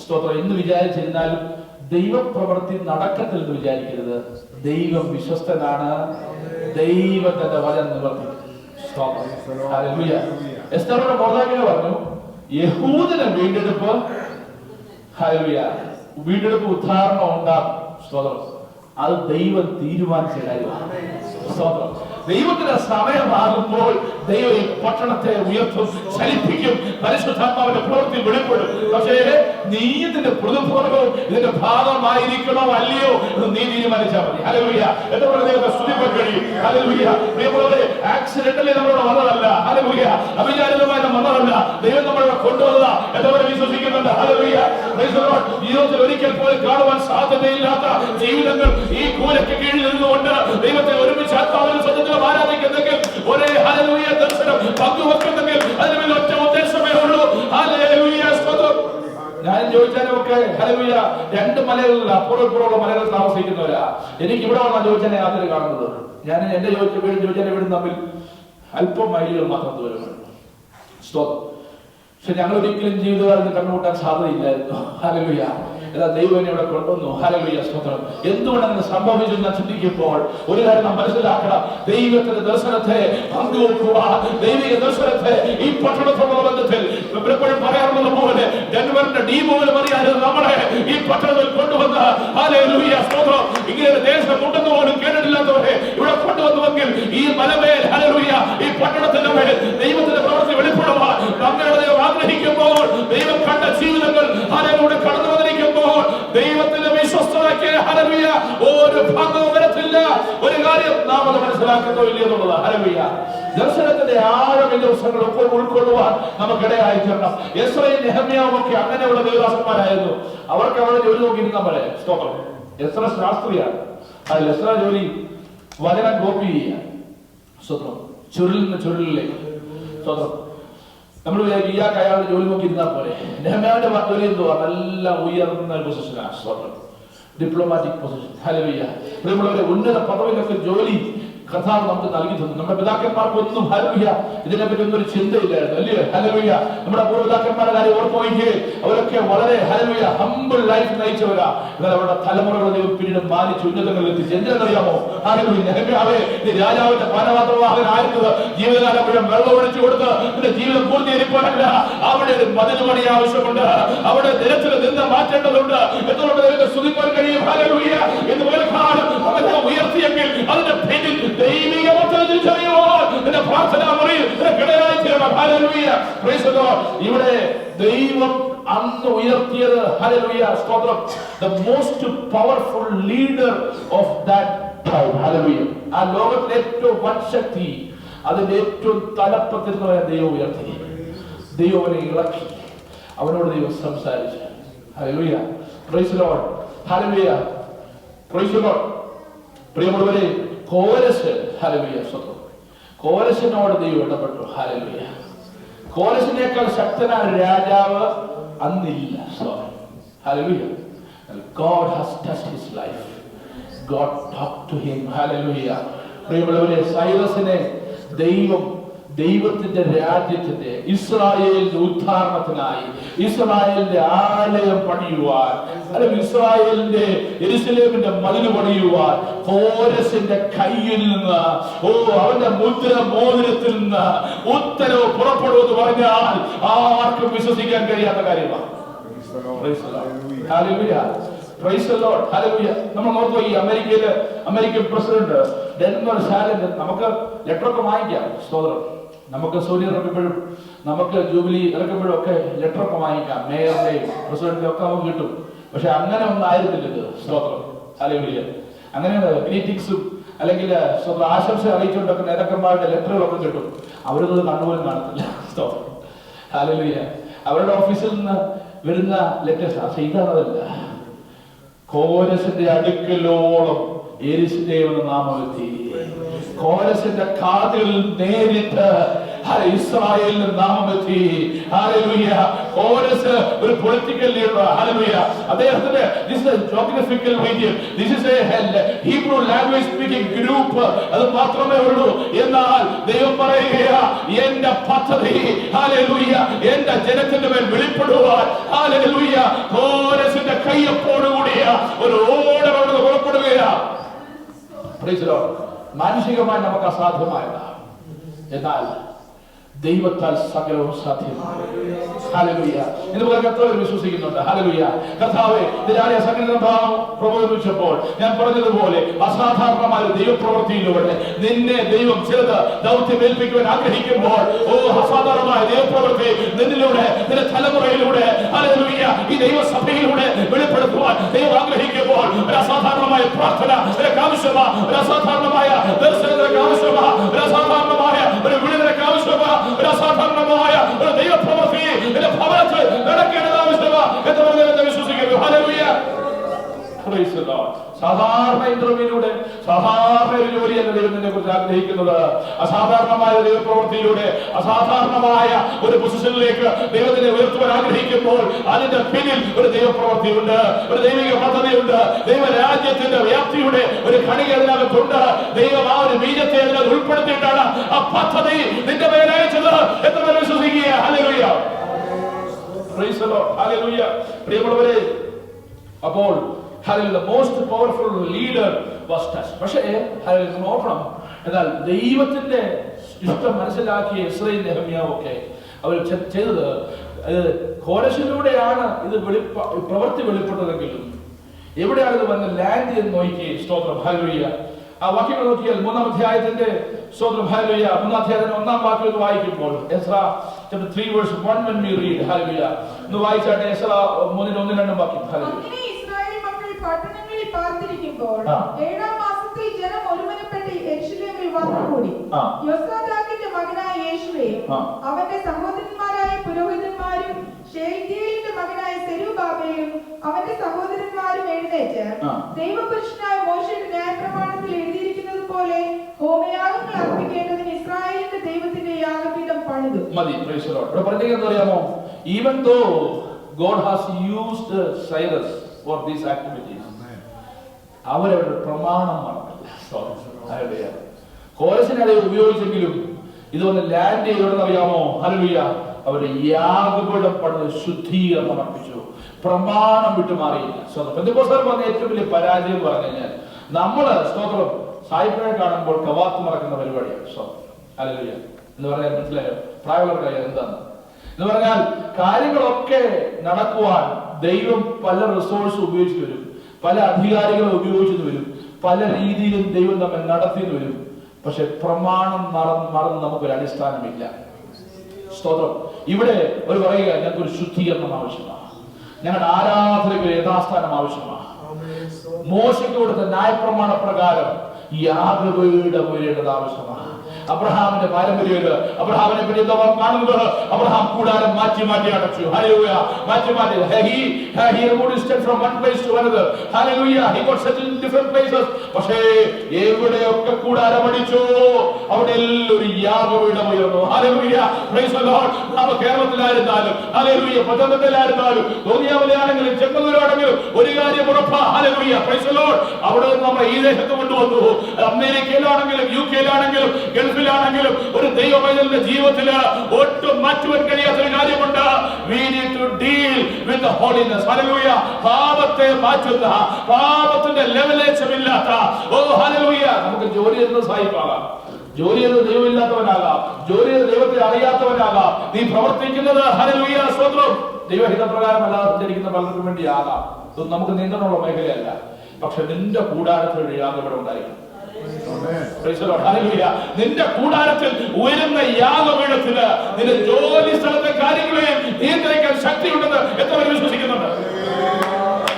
സ്തോത്രം എന്ന് വിചാരിച്ചിരുന്നാലും ദൈവപ്രവൃത്തി നടക്കത്തില്ലെന്ന് വിചാരിക്കരുത്. ദൈവം വിശ്വസ്തനാണ്. ദൈവത്തിന്റെ വചനം നിവർത്തിക്കും. സ്തോത്രം. ഹല്ലേലൂയ. എസ്തറോട് മൊർദെഖായി പറഞ്ഞു, യഹൂദന് വീണ്ടെടുപ്പ്, ഹല്ലേലൂയ, വീണ്ടെടുപ്പ് ഉദ്ധാരണം ഉണ്ടാകും. സ്തോത്രം. അത് ദൈവം തീരുമാനിച്ച കാര്യമാണ്. സ്തോത്രം. ദൈവത്തിന്റെ സമയമാകുമ്പോൾ ദൈവം ഈ പട്ടണത്തെ ഉയർത്തും, ചലിപ്പിക്കും, പരിശുദ്ധാത്മാവിന്റെ പ്രവൃത്തി വെളിപ്പെടും. പക്ഷേ നീ ഇതിന്റെ പ്രതിഫലവും ഇതിന്റെ ഭാഗമായിരിക്കണോ അല്ലയോ എന്ന് നീ തീരുമാനിച്ചാൽ മതി. ഹല്ലേലൂയ. എന്താ പറയുക? സ്തുതിപ്പാൻ കഴിയും. ഹല്ലേലൂയ. പ്രിയമുള്ളവരെ, ആക്സിഡന്റലി നമ്മളോട് വന്നതല്ല. ഹല്ലേലൂയ. അവിചാരിതമായി വന്നതല്ല. ദൈവം നമ്മളെ കൊണ്ടുവന്നതാ. എല്ലാവരും വിശ്വസിക്കുന്നുണ്ട്. ഹല്ലേലൂയ. Praise the Lord. ജീവിതത്തിൽ ഒരിക്കൽ പോലും കാണുവാൻ സാധ്യതയില്ലാത്ത ജീവിതങ്ങൾ ഈ കൂലയ്ക്ക് കീഴിൽ നിന്നുകൊണ്ട് ദൈവത്തെ ഒരുമിച്ച് ആത്മാവിലും സത്യത്തിലും ആരാധിക്കുന്നെങ്കിൽ, ഒരേ ഹല്ലേലൂയ ദർശനം പങ്കുവെക്കുന്നെങ്കിൽ അതിന് വലിയ ഒറ്റ ഉദ്ദേശമേ ഉള്ളൂ. ഹല്ലേലൂയ. സ്തോത്രം. ഞാൻ ചോദിച്ചാലൊക്കെ ഹല്ലേലൂയ, 2 മലകളിൽ അപ്പുറപ്പുറമുള്ള മലകളിൽ താമസിക്കുന്നവരാ. എനിക്ക് ഇവിടെ വന്നാൽ ചോദിച്ചാൽ യാതൊരു കാണുന്നത്. ഞാൻ എന്റെ ചോദിച്ചാൽ ഇവിടെ തമ്മിൽ അല്പം മൈലുകൾ മാത്രം ദൂരമുണ്ട്. സ്തോത്രം. പക്ഷെ ഞങ്ങൾ ഒരിക്കലും ജീവിതകാലത്ത് കണ്ടുമുട്ടാൻ സാധ്യതയില്ലായിരുന്നു. ഹല്ലേലൂയ. ദൈവം എന്നെ ഇവിടെ കൊണ്ടുവന്നു. ഹല്ലേലൂയ. സ്തോത്രം. എന്തുകൊണ്ടങ്ങനെ സംഭവിച്ചു എന്ന് ചിന്തിക്കുമ്പോൾ ഒരു കാര്യം നാം മനസ്സിലാക്കണം. ദൈവത്തിന്റെ ദർശനത്തെ പങ്കുവെക്കുക, ദൈവിക ദർശനത്തെ ഈ പട്ടണത്തോടുള്ള ബന്ധത്തിൽ എപ്പോഴും പറയാറുള്ളത് പോലെ ഡെൻവറിന്റെ ഡീപോലും അറിയാതെ നമ്മളെ ഈ പട്ടണത്തിൽ കൊണ്ടുവന്ന, ഹല്ലേലൂയ, സ്തോത്രം, ഇങ്ങനെ ദേശം ഉണ്ടെന്ന് പോലും കേട്ടിട്ടില്ലാത്തവരെ ഇവിടെ കൊണ്ടുവന്നുവെങ്കിൽ ഈ മലമേൽ, ഹല്ലേലൂയ, ഈ പട്ടണത്തിന്റെ മേൽ ദൈവത്തിന്റെ പ്രവൃത്തി വെളിപ്പെടുവാൻ നമ്മുടെ ദൈവം ആഗ്രഹിക്കുമ്പോൾ, ദൈവം കണ്ട ജീവിതങ്ങൾ ഹല്ലേലൂയ കടന്നു വന്നിരിക്കുമ്പോൾ ദൈവത്തിന്റെ വിശ്വസ്തതയ്ക്ക്, ഹല്ലേലൂയ, ഒരു ഭംഗവും വരത്തില്ല. ഒരു കാര്യം നാം അത് മനസ്സിലാക്കുന്നോ ഇല്ല എന്നുള്ളത്. ഹല്ലേലൂയ. ദർശനത്തിന്റെ ആഴം ഈ ദിവസങ്ങൾ ഒപ്പം ഉൾക്കൊള്ളുവാൻ നമുക്കിടയായി തീരണം. എസ്രയും നെഹമ്യാവും ഒക്കെ അങ്ങനെയുള്ള ദേവദാസന്മാരായിരുന്നു. അവർക്ക് അവിടെ ജോലി നോക്കിയിരുന്ന പോലെ. സ്തോത്രം. എസ്ര ശാസ്ത്രിയാണ്. അതിൽ എസ്ര ജോലി വചനം കോപ്പി ചെയ്യുക. സ്തോത്രം. ചുരുളിൽ നിന്ന് ചുരുളിലേക്ക്. സ്തോത്രം. നമ്മൾ ഇയാൾക്ക് അയാളുടെ ജോലി നോക്കിയിരുന്നാൽ പോലെ. നെഹമ്യാവിന്റെ ജോലി എന്തുവാ? നല്ല ഉയർന്ന പൊസിഷനാണ്. സ്തോത്രം. Diplomatic position. ഹല്ലേലൂയ. പ്രിയമുള്ളവരെ, ഉന്നത പദവിയിലൊക്കെ ജോലി കർത്താവ് നമുക്ക് നൽകി തന്നു. നമ്മുടെ പിതാക്കന്മാർക്കൊന്നും, ഹല്ലേലൂയ, ഇതിനെപ്പറ്റി ഒന്നും ഒരു ചിന്തയില്ലായിരുന്നു. അല്ലേ? ഹല്ലേലൂയ. നമ്മുടെ പൂർവ്വപിതാക്കന്മാരുടെ കാര്യം ഓർത്ത് നോക്കിയേ. അവരൊക്കെ വളരെ, ഹല്ലേലൂയ, ഹംബിൾ ലൈഫ് നയിച്ചവരാ. എന്നാൽ അവരുടെ തലമുറകൾ ദൈവം പിന്നീട് മാനിച്ച് ഉന്നതങ്ങളിൽ എത്തിച്ച്. എന്തിനെന്നറിയാമോ? ഹല്ലേലൂയ. നെഹമ്യാവേ, നീ രാജാവിന്റെ പാനപാത്രവാഹകനായിരുന്നത് ജീവിതകാലം മുഴുവൻ വെള്ളം ഒഴിച്ചു കൊടുത്ത് നിന്റെ ജീവിതം പൂർത്തീകരിക്കാനല്ല. അവിടെ ഒരു മതിൽ പണി ആവശ്യമുണ്ട്. അവിടെ നിരത്തിൽ നിന്ന് മാറ്റേണ്ടതുണ്ട്. എന്തുകൊണ്ട് ദൈവത്തെ സ്തുതിക്കാൻ കഴിയും? ഹല്ലേലൂയ. എന്ന് ഒരു കാലം അവനെ ഉയർത്തിയെങ്കിൽ അതിന്റെ പിന്നിൽ ദൈവിക നിന്റെ പ്രാർത്ഥനാ മുറിയിൽ കിടയായി തീരണം. ഹല്ലേലൂയ. Praise the Lord. ഇവിടെ ദൈവം അന്ന് ഉയർത്തിയത്, ഹല്ലേലൂയ, സ്തോത്രം, the most powerful leader of that time. Hallelujah. ആ ലോകത്തിലെ ഏറ്റവും വൻശക്തി, അതിന്റെ ഏറ്റവും തലപ്പത്തിരുന്നവരെ ദൈവം ഉയർത്തി. ദൈവം അവനെ ഇളക്കി. അവനോട് ദൈവം സംസാരിച്ചു. Hallelujah. Praise the Lord. Hallelujah. Praise the Lord. പ്രിയമുള്ളവരെ, കോരസ്, ഹല്ലേലൂയ, സ്തോത്രം, കോരസിനോട് ദൈവം ഇടപെട്ടു. ഹല്ലേലൂയ. കോരസിനേക്കാൾ ശക്തനായ രാജാവ് അന്നില്ല. സ്തോത്രം. Hallelujah. God has touched his life. God talked to him. Hallelujah. പ്രിയമുള്ളവരെ, സൈറസിനെ ദൈവത്തിന്റെ രാജ്യത്തിന്റെ, ഇസ്രായേലിന്റെ ഉദ്ധാരണത്തിനായി, ഇസ്രായേലിന്റെ ആലയം പണിയുവാൻ, അല്ലെങ്കിൽ ഇസ്രായേലിന്റെ യെരൂശലേമിന്റെ മതിൽ പണിയുവാൻ കോരസിന്റെ കയ്യിൽ നിന്ന്, അവന്റെ മുദ്ര മോതിരത്തിൽ നിന്ന് ഉത്തരവ് പുറപ്പെടുമെന്ന് പറഞ്ഞാൽ ആർക്കും വിശ്വസിക്കാൻ കഴിയാത്ത കാര്യമാണ്. നമ്മൾ നോക്കുക, ഈ അമേരിക്കൻ പ്രസിഡന്റ് ഡെൻവർ ഷാലന്റ്, നമുക്ക് ലെറ്ററൊക്കെ വാങ്ങിക്കാം. സ്തോത്രം. നമുക്ക് സൂര്യ ഇറക്കുമ്പോഴും നമുക്ക് ജൂബിലി ഇറക്കുമ്പോഴും ഒക്കെ ലെറ്ററൊക്കെ വാങ്ങിക്കാം. മേയറുടെയും പ്രസിഡന്റിന്റെ ഒക്കെ നമുക്ക് കിട്ടും. പക്ഷെ അങ്ങനെ ഒന്നും ആയിരുന്നില്ല ഇത്. സ്തോത്രം. ഹല്ലേലൂയ. അങ്ങനെ ഗ്രീറ്റിംഗ്സും അല്ലെങ്കിൽ സ്വന്തം ആശംസ അറിയിച്ചുകൊണ്ടൊക്കെ നേതാക്കന്മാരുടെ ലെറ്ററുകളൊക്കെ കിട്ടും. അവരത് കണ്ടുപോലും കാണത്തില്ല. സ്തോത്രം. ഹല്ലേലൂയ. അവരുടെ ഓഫീസിൽ നിന്ന് വരുന്ന ലെറ്റേഴ്സ്. പക്ഷെ ഇതാണതല്ല. കോരസിന്റെ അടുക്കലോളം യെരൂശലേം എന്ന നാമം എത്തി. കോരസിന്റെ കാതുകളിൽ നേരിട്ട് ഇസ്രായേലിന്റെ നാമം എത്തി. ഹല്ലേലൂയ. കോരസ് ഒരു പൊളിറ്റിക്കൽ ലീഡർ. ഹല്ലേലൂയ. അദ്ദേഹത്തിന്റെ this is a geographical region, this is a Hebrew language speaking group. അത് മാത്രമേ ഉള്ളൂ. എന്നാൽ ദൈവം പറയുകയാ, എന്റെ പദ്ധതി, ഹല്ലേലൂയ, എന്റെ ജനത്തിന്റെ മേൽ വെളിപ്പെടുവാൻ, ഹല്ലേലൂയ, കോരസിന്റെ കയ്യൊപ്പോടുകൂടിയ ഒരു ഓർഡർ അവിടെ പുറപ്പെടുകയാ. Praise the Lord. മാനുഷികമായി നമുക്ക് അസാധ്യമായതാണ്. എന്നാൽ ദൈവത്താൽ സകലവും സാധ്യമാണ്. ഹല്ലേലൂയ. ഇതുപോലെ കർത്താവ് വിശ്വസിക്കുന്നുണ്ട്. ഹല്ലേലൂയ. കർത്താവേ, ഇതിനാലെ സകല ഭാവം പ്രബോധിപ്പിച്ചപ്പോൾ ഞാൻ പറഞ്ഞതുപോലെ അസാധാരണമായ ദൈവപ്രവൃത്തിയിലൂടെ നിന്നെ ദൈവം ചിലത് ദൗത്യം ഏൽപ്പിക്കുവാൻ ആഗ്രഹിക്കുമ്പോൾ അസാധാരണമായ ദൈവപ്രവൃത്തി നിന്നിലൂടെ നിന്റെ തലമുറയിലൂടെ ഹല്ലേലൂയ ഈ ദൈവസഭയിലൂടെ വെളിപ്പെടുത്തുവാൻ ദൈവം ആഗ്രഹിക്കുമ്പോൾ ഒരു അസാധാരണമായ പ്രാർത്ഥന നിനക്ക് ആവശ്യമാണ്, ഒരു അസാധാരണമായ ദർശനത്തിനൊക്കെ ആവശ്യമാണ്, ഒരു അസാധാരണമായ ഒരു വിടുതലൊക്കെ ആവശ്യമാണ്, ഒരു അസാധാരണമായ ഒരു ദൈവപ്രവൃത്തി നിന്റെ ഭവനത്തിൽ നടക്കേണ്ടത് ആവശ്യമാണ് എന്ന് പറഞ്ഞ് വിശ്വസിക്കുന്നു. ഹല്ലേലൂയ. Praise the Lord. സാധാരണ ഇന്റർവ്യൂയിലൂടെ സാധാരണ ഒരു ജോലിയല്ല ദൈവത്തിനെ കുറിച്ച് ആഗ്രഹിക്കുന്നത്. അസാധാരണമായ ദൈവപ്രവൃത്തിയിലൂടെ അസാധാരണമായ ഒരു പൊസിഷനിലേക്ക് ദൈവത്തിനെ ഉയർത്തുവാൻ ആഗ്രഹിക്കുമ്പോൾ അതിന്റെ പിന്നിൽ ഒരു ദൈവപ്രവൃത്തിയുണ്ട്, ഒരു ദൈവിക പദ്ധതിയുണ്ട്, ദൈവരാജ്യത്തിന്റെ വ്യാപ്തിയുടെ ഒരു കണിക അതിനകത്തുണ്ട്. ദൈവം ആ ഒരു ബീജത്തെ അതിനകത്ത് ഉൾപ്പെടുത്തിയിട്ടാണ് ആ പദ്ധതി നിന്റെ മേലയച്ചത് എന്ന് വിശ്വസിക്കുക. Hallelujah. Praise the Lord. Hallelujah. പ്രിയമുള്ളവരെ, അപ്പോൾ the most powerful leader was touched. പക്ഷേ നോക്കണം, എന്നാൽ ദൈവത്തിന്റെ ഇഷ്ടം മനസ്സിലാക്കിയ ഇസ്രായേൽ നെഹമ്യാവൊക്കെ അവർ ചെയ്തത് കോരശിലൂടെയാണ് ഇത് പ്രവൃത്തി വെളിപ്പെട്ടതെങ്കിലും എവിടെയാണ് ഇത് വന്ന് ലാൻഡ് എന്ന് നോക്കി. സ്തോത്രം. ഹല്ലേലൂയ. ആ വാക്യങ്ങൾ നോക്കിയാൽ 3-ാം അധ്യായത്തിന്റെ സ്തോത്രം. ഹല്ലേലൂയ. 3-ാം അധ്യായത്തിന്റെ 1-ാം വാക്യം ഒന്ന് വായിക്കുമ്പോൾ Ezra chapter 3 verse 1 when we read. Hallelujah. ഒന്ന് വായിച്ചാട്ടെ. എസ്രാ 3-1-2 വാക്യം. ഹല്ലേലൂയ. പട്ടണങ്ങളിൽ പാർത്തിരിക്കുമ്പോൾ 7-ാം മാസത്തിൽ ജനം ഒരുമനപ്പെട്ട് യെരൂശലേമിൽ വന്നുകൂടി. യോസാദാക്കിന്റെ മകനായ യേശുവയും അവന്റെ സഹോദരന്മാരായ പുരോഹിതന്മാരും ശെയൽതീയേലിന്റെ മകനായ സെരുബ്ബാബേലും അവന്റെ സഹോദരന്മാരും എഴുന്നേറ്റ് ദൈവപുരുഷനായ മോശെയുടെ ന്യായപ്രമാണത്തിൽ എഴുതിയിരിക്കുന്നത് പോലെ ഹോമയാഗങ്ങൾ അർപ്പിക്കേണ്ടതിന് ഇസ്രായേലിന്റെ ദൈവത്തിന്റെ യാഗപീഠം പണിതു. മതി. Price the Lord. ഇവിടെ പറഞ്ഞിരിക്കുന്നത് അറിയാമോ? Even though God has used Cyrus for these activities, അവരവരുടെ പ്രമാണം മറന്നില്ല. കോരസിനെ ഉപയോഗിച്ചെങ്കിലും ഇതൊന്ന് ലാൻഡ് ചെയ്തോടെന്ന് അറിയാമോ? ഹല്ലേലൂയ. അവരുടെ യാഗപീഠം പണിത് ശുദ്ധീകരണം അർപ്പിച്ചു, പ്രമാണം വിട്ടുമാറിയില്ല. പെന്തക്കോസ്തുകാർക്ക് വന്ന ഏറ്റവും വലിയ പരാജയം എന്ന് പറഞ്ഞു കഴിഞ്ഞാൽ നമ്മള് സ്തോത്രം സായിപ്പിനെ കാണുമ്പോൾ കവാത്ത് മറക്കുന്ന പരിപാടിയാണ്. ഹല്ലേലൂയ എന്ന് പറഞ്ഞാൽ മനസ്സിലായോ? പ്രായമുള്ളവർക്ക് എന്താണ് എന്ന് പറഞ്ഞാൽ കാര്യങ്ങളൊക്കെ നടക്കുവാൻ ദൈവം പല റിസോഴ്സ് ഉപയോഗിച്ചു വരും, പല അധികാരികളെ ഉപയോഗിച്ചു വരും, പല രീതിയിലും ദൈവം നമ്മെ നടത്തി വരും. പക്ഷെ പ്രമാണം മറന്ന് നമുക്കൊരു അടിസ്ഥാനമില്ല. സ്തോത്രം. ഇവിടെ ഒരു പറയുക, ഞങ്ങൾക്കൊരു ശുദ്ധീകരണം ആവശ്യമാണ്, ഞങ്ങളുടെ ആരാധനയ്ക്ക് ഒരു യഥാസ്ഥാനം ആവശ്യമാണ്. മോശയ്ക്ക് കൊടുത്ത ന്യായപ്രമാണ പ്രകാരം യാഗപീഠം ഉയരേണ്ടത് ആവശ്യമാണ്. അബ്രഹാമിന്റെ പാരമ്പര്യം അബ്രഹാമിനെ പറ്റി എന്താ കാണുന്നത്? അബ്രഹാം കൂടാരം മാറ്റി അടച്ചു. ഹല്ലേലൂയ. മാറ്റി he removed his tent from one place to another. Hallelujah. He got settled in different places. പക്ഷേ എവിടെയൊക്കെ കൂടാരം അടിച്ചു അവിടെ ഒരു യാഗപീഠം ഉയർന്നു. ഹല്ലേലൂയ. Praise the Lord. നാം കേരളത്തിലായിരുന്നാലും ഹല്ലേലൂയ, പത്തനംതിട്ടയിലായിരുന്നാലും തോന്നിയാവിലാണെങ്കിലും ചെമ്മന്നൂരാണെങ്കിലും ഒരു കാര്യം ഉറപ്പാ. ഹല്ലേലൂയ. Praise the Lord. അവിടെ നമ്മൾ ഈ ദേശത്ത് കൊണ്ടുവന്നു. അമേരിക്കയിലാണെങ്കിലും യുകെയിലാണെങ്കിലും ഗൾഫിലാണെങ്കിലും ഒരു ദൈവപൈതലിന്റെ ജീവിതത്തില് ഒട്ടും മാറ്റുവാൻ കഴിയാത്തൊരു കാര്യമുണ്ട്. We need to deal with the holiness. Hallelujah. പാപത്തെ മാറ്റുന്ന, പാപത്തിന്റെ ലെവലേശമില്ലാത്ത, ഓ ഹല്ലേലൂയ, നമുക്ക് ജോലി ചെയ്യുന്ന സായിപ്പാകാം, ജോലി ചെയ്ത് ദൈവമില്ലാത്തവനാകാം, ജോലി ചെയ്ത് ദൈവത്തെ അറിയാത്തവനാകാം. നീ പ്രവർത്തിക്കുന്നത് ഹല്ലേലൂയ സ്തോത്രം ദൈവഹിതപ്രകാരം അല്ലാതെ ചരിക്കുന്ന പലർക്കും വേണ്ടിയാകാം. ഇതൊന്നും നമുക്ക് നിയന്ത്രണമുള്ള മേഖലയല്ല. പക്ഷെ നിന്റെ കൂടാരത്തിൽ ഒരു യാഗപീഠം ഉണ്ടായിരിക്കും. നിന്റെ കൂടാരത്തിൽ ഉയരുന്ന യാഗപീഠത്തിന് നിന്റെ ജോലി സ്ഥലത്തെ കാര്യങ്ങളെയും നിയന്ത്രിക്കാൻ ശക്തിയുണ്ടെന്ന് എത്ര വിശ്വസിക്കുന്നുണ്ട്?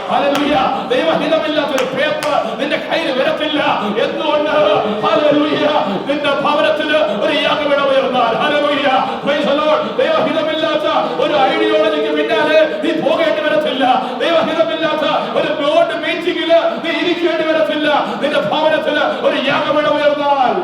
ഹല്ലേലൂയ. ദൈവഹിതമില്ലാത്തൊരു പേപ്പർ നിന്റെ കയ്യിൽ വരത്തില്ല. എന്തുകൊണ്ട്? ഹല്ലേലൂയ. നിന്റെ ഭവനത്തിന് ഒരു യാഗപീഠം ഉയർന്നാൽ, ഹല്ലേലൂയ, പ്രൈസ് ദി ലോർഡ്, ദൈവഹിതമില്ലാത്ത ഒരു ഐഡിയോളജിക്ക് പിന്നാലെ നീ പോകേണ്ടി വരത്തില്ല. ദൈവഹിതമില്ലാത്ത ഒരു ബോർഡ് മീറ്റിംഗില് നീ ഇരിക്കേണ്ടി വരത്തില്ല. നിന്റെ ഭവനത്തിന് ഒരു യാഗപീഠം ഉയർന്നാൽ,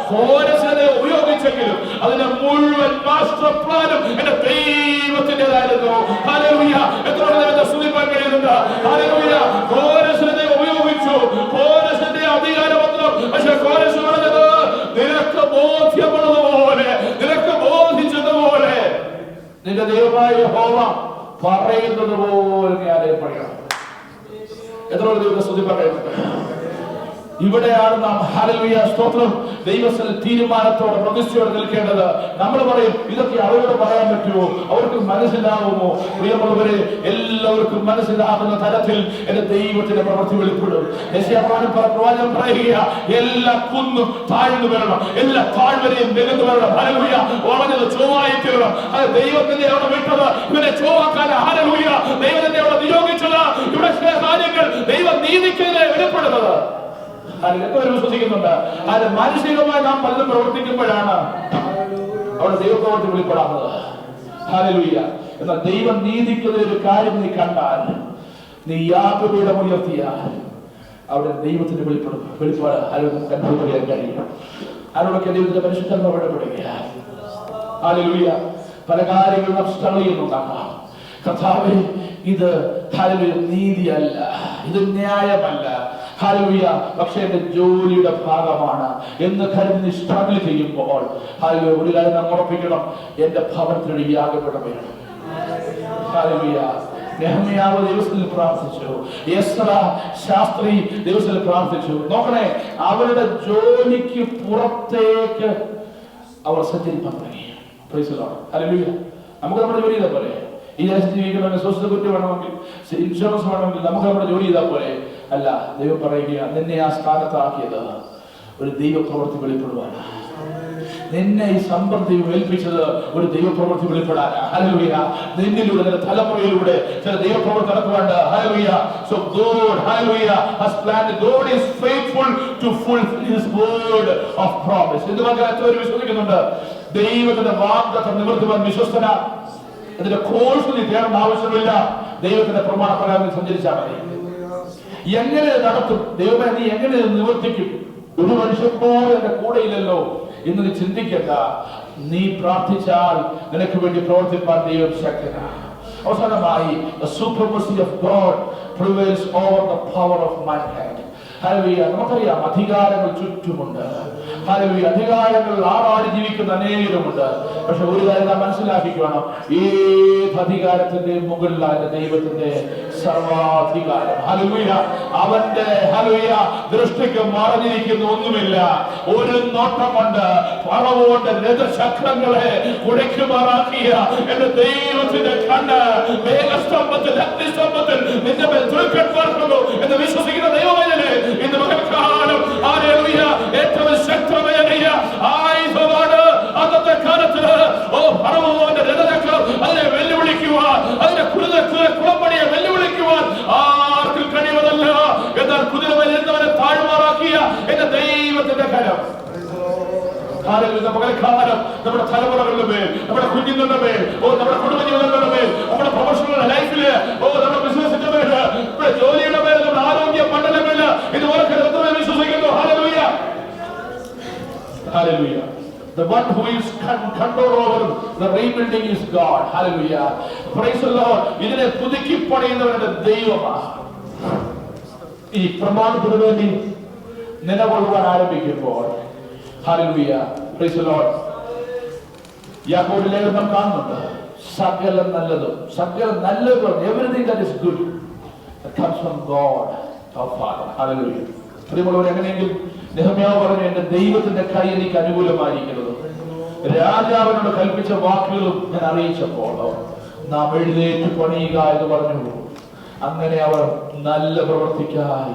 കോരസിനെ ഉപയോഗിച്ചെങ്കിലും അതിന്റെ മുഴുവൻ മാസ്റ്റർ പ്ലാനും എന്റെ ദൈവത്തിന്റേതായിരുന്നു. ഹല്ലേലൂയ. എത്ര സ്തുതിപ്പാൻ കഴിയുന്നുണ്ട്? ഹല്ലേലൂയ. കോരസിനെ ഉപയോഗിച്ചു, കോരസിന്റെ അധികാരമന്ത്രം. പക്ഷെ കോരസ് പറഞ്ഞത് നിനക്ക് ബോധ്യമുള്ളതുപോലെ, നിനക്ക് ബോധിച്ചതുപോലെ നിന്റെ ദൈവമായ യഹോവ പറയുന്നത് പോലെ ഞാൻ പറയണം. എത്ര ദൈവത്തെ സ്തുതിപ്പാൻ കഴിയുന്നുണ്ട്? ഇവിടെയാണ് നാം ഹല്ലേലൂയ സ്തോത്രം ദൈവത്തിൽ തീരുമാനത്തോടെ പ്രതിഷ്ഠയോടെ നിൽക്കേണ്ടത്. നമ്മൾ പറയും ഇതൊക്കെ അവരോട് പറയാൻ പറ്റുമോ, അവർക്ക് മനസ്സിലാവുമോ? പ്രിയമുള്ളവരെ, എല്ലാവർക്കും മനസ്സിലാകുന്ന തരത്തിൽ എന്റെ ദൈവത്തിന്റെ പ്രവൃത്തി വെളിപ്പെടും. പ്രവാചകൻ പറയുക, എല്ലാ കുന്നും താഴ്ന്നു വരണം, എല്ലാ താഴ്വരയും നികന്നു വരണം. ഹല്ലേലൂയ. വളഞ്ഞത് ചൊവ്വായി തീരണം. അത് ദൈവത്തിന്റെ അവിടെ വിട്ടത് ഇവരെ ചൊവ്വാക്കാൻ. ഹല്ലേലൂയ. ദൈവത്തിന്റെ അവിടെ നിയോഗിച്ചത് ഇവിടെ ചില കാര്യങ്ങൾ ദൈവ നീതിക്കെതിരെ വെളിപ്പെടുന്നത്. വിശ്വസിക്കുന്നുണ്ട്. അത് മാനുഷികമായി നാം പലതും പ്രവർത്തിക്കുമ്പോഴാണ് അവിടെ ദൈവപ്രവൃത്തി വെളിപ്പെടാത്തത്. ഹല്ലേലൂയ. എന്നാൽ ദൈവ നീതിക്കെതിരെ ഒരു കാര്യം നീ കണ്ടാൽ, നീ യാതൊരു ഉയർത്തിയാൽ അവിടെ ദൈവത്തിന്റെ വെളിപ്പാട് ആരോഗ്യം അനുഭവിക്കാൻ കഴിയും. ആരോടൊക്കെ ദൈവത്തിന്റെ പരിശുദ്ധ ഇടപെടുക. ഹല്ലേലൂയ. പല കാര്യങ്ങളും നാം സ്ട്രഗിൾ ചെയ്യുന്നുണ്ടാകാം. കർത്താവേ, ഇത് ഹല്ലേലൂയ നീതിയല്ല, ഇത് ന്യായമല്ല, ഹല്ലേലൂയ, പക്ഷേ എന്റെ ജോലിയുടെ ഭാഗമാണ് എന്ന് കരുതി സ്ട്രഗിൾ ചെയ്യുമ്പോൾ ഹല്ലേലൂയ ഒരു കാര്യം നാം ഉറപ്പിക്കണം, എന്റെ ഭവനത്തിന് യാഗപീഠം വേണം. ഹല്ലേലൂയ. നെഹമ്യാവ് ദൈവത്തിൽ പ്രാർത്ഥിച്ചു, എസ്രാ ശാസ്ത്രി ദൈവത്തിൽ പ്രാർത്ഥിച്ചു. നോക്കണേ, അവരുടെ ജോലിക്ക് പുറത്തേക്ക് അവർ സഞ്ചരിക്കാൻ തുടങ്ങി. Price the Lord. ഹല്ലേലൂയ. നമുക്ക് നമ്മുടെ ജോലി ചെയ്താൽ പോലെ, ഈ രാജ്യത്ത് ജീവിക്കണമെങ്കിൽ സ്വസ്ഥ കുറ്റി വേണമെങ്കിൽ ഇൻഷുറൻസ് വേണമെങ്കിൽ നമുക്ക് നമ്മുടെ ജോലി ചെയ്താൽ പോലെ. അല്ല, ദൈവം പറയുക, നിന്നെ ആ സ്ഥാനത്താക്കിയത് ഒരു ദൈവപ്രവൃത്തി വെളിപ്പെടുവാണ്. നിന്നെ ഈ സമ്പത്ത് ഏൽപ്പിച്ചത് ഒരു ദൈവപ്രവൃത്തി വെളിപ്പെടാനാ. ഹല്ലേലൂയ. നിന്നിലൂടെ നിന്റെ തലമുറയിലൂടെ ചില ദൈവപ്രവൃത്തി നടക്കുവാണ്ട്. Hallelujah. So God, hallelujah, has planned. God is faithful to fulfill His word of promise. ഇത് മക്കളെ വിശ്വസിക്കുന്നുണ്ട്. ദൈവത്തിന്റെ വാഗ്ദത്തം നിവർത്തിവാൻ വിശ്വസ്തനാ. അതിന്റെ കോഴ്സ് നീ തേടേണ്ട ആവശ്യമില്ല. ദൈവത്തിന്റെ പ്രമാണപ്രകാരം സഞ്ചരിച്ചാൽ മതി. എങ്ങനെ നടത്തും ദൈവമേ, നീ എങ്ങനെ നിവർത്തിക്കും? ഒരു മനുഷ്യൻ പോലും എന്റെ കൂടെ ഇല്ലല്ലോ എന്ന് നീ ചിന്തിക്കണ്ട. നീ പ്രാർത്ഥിച്ചാൽ നിനക്ക് വേണ്ടി പ്രവർത്തിപ്പാൻ ദൈവം ശക്തനാണ്. അവസാനമായി, the supremacy of God prevails over the power of mankind. Hallelujah. നമുക്കറിയാം അധികാരങ്ങൾ ചുറ്റുമുണ്ട്. ഹല്ലേലൂയ. അധികാരങ്ങൾ ആറാടി ജീവിക്കുന്ന അനേകരുമുണ്ട്. പക്ഷെ ഒരു കാര്യം നാം മനസ്സിലാക്കിക്കണം, ഏത് അധികാരത്തിന്റെ മുകളിലാണ് ദൈവത്തിന്റെ സർവാധികാരം. ഹല്ലേലൂയ. അവന്റെ ഹല്ലേലൂയ ദൃഷ്ടിക്ക് മറഞ്ഞിരിക്കുന്ന ഒന്നുമില്ല. ഒരു നോട്ടം കൊണ്ട് ഫറവോന്റെ രഥചക്രങ്ങളെ കുഴയ്ക്കുമാറാക്കിയ എന്റെ ദൈവത്തിന്റെ കണ്ണ് മേഘസ്തംഭത്തിൽ അഗ്നിസ്തംഭത്തിൽ നിന്റെ മേൽ തുരുക്കൻ പാർക്കുന്നു എന്ന് വിശ്വസിക്കുന്ന ദൈവമല്ലേ ഇന്ന് മകൾക്കാലം ഹല്ലേലൂയ ഏറ്റവും ശക്തമേറിയ ആയുധമാണ് അന്നത്തെ കാലത്ത്. ഓ ഫറവോന്റെ രഥചക്രം അതിനെ വെല്ലുവിളിക്കുവാൻ, അതിന്റെ കുളമ്പടിയെ വെല്ലുവിളിക്കുവാൻ ആർക്കും കഴിയുന്നതല്ല. എന്നാൽ കുതിരമേൽ ഇരുന്നവനെ താഴ്മാറാക്കിയ എന്റെ ദൈവത്തിന്റെ കരം. മകൾക്കാലം നമ്മുടെ തലമുറകളുടെ മേൽ, നമ്മുടെ കുഞ്ഞുങ്ങളുടെ മേൽ, ഓ നമ്മുടെ കുടുംബജീവിതങ്ങളുടെ മേൽ, നമ്മുടെ പ്രൊഫഷണൽ ലൈഫില്, ഓ നമ്മുടെ ബിസിനസിന്റെ മേൽ, നമ്മുടെ ജോലിയുടെ മേൽ, നമ്മുടെ ആരോഗ്യ മണ്ഡലങ്ങളില് ഇതുപോലെ വിശ്വസിക്കുന്നു. Hallelujah. Hallelujah. The one who is control over the rebuilding is God. Hallelujah. Praise the Lord. ഇതിനെ പുതുക്കി പണിയുന്നവരുടെ ദൈവമാണ്. ഈ പ്രമാണത്തിന് വേണ്ടി നിലകൊള്ളുവാൻ ആരംഭിക്കുമ്പോൾ ഹല്ലേലൂയ. Praise the Lord. യാക്കോബിന്റെ ലേഖനം കാണുന്നുണ്ട്, സകലം നല്ലതും, സകലം നല്ലതും, everything that is good that comes from God our Father. Hallelujah. പ്രിയമുള്ളവർ, എങ്ങനെയെങ്കിൽ നെഹമ്യാവ് പറഞ്ഞു, എന്റെ ദൈവത്തിന്റെ കൈ എനിക്ക് അനുകൂലമായിരിക്കുന്നത്. രാജാവിനോട് കൽപ്പിച്ച വാക്കുകളും ഞാൻ അറിയിച്ചപ്പോൾ നാം എഴുന്നേറ്റ് പണിയുക എന്ന് പറഞ്ഞു. അങ്ങനെ അവർ നല്ല പ്രവർത്തിക്കായി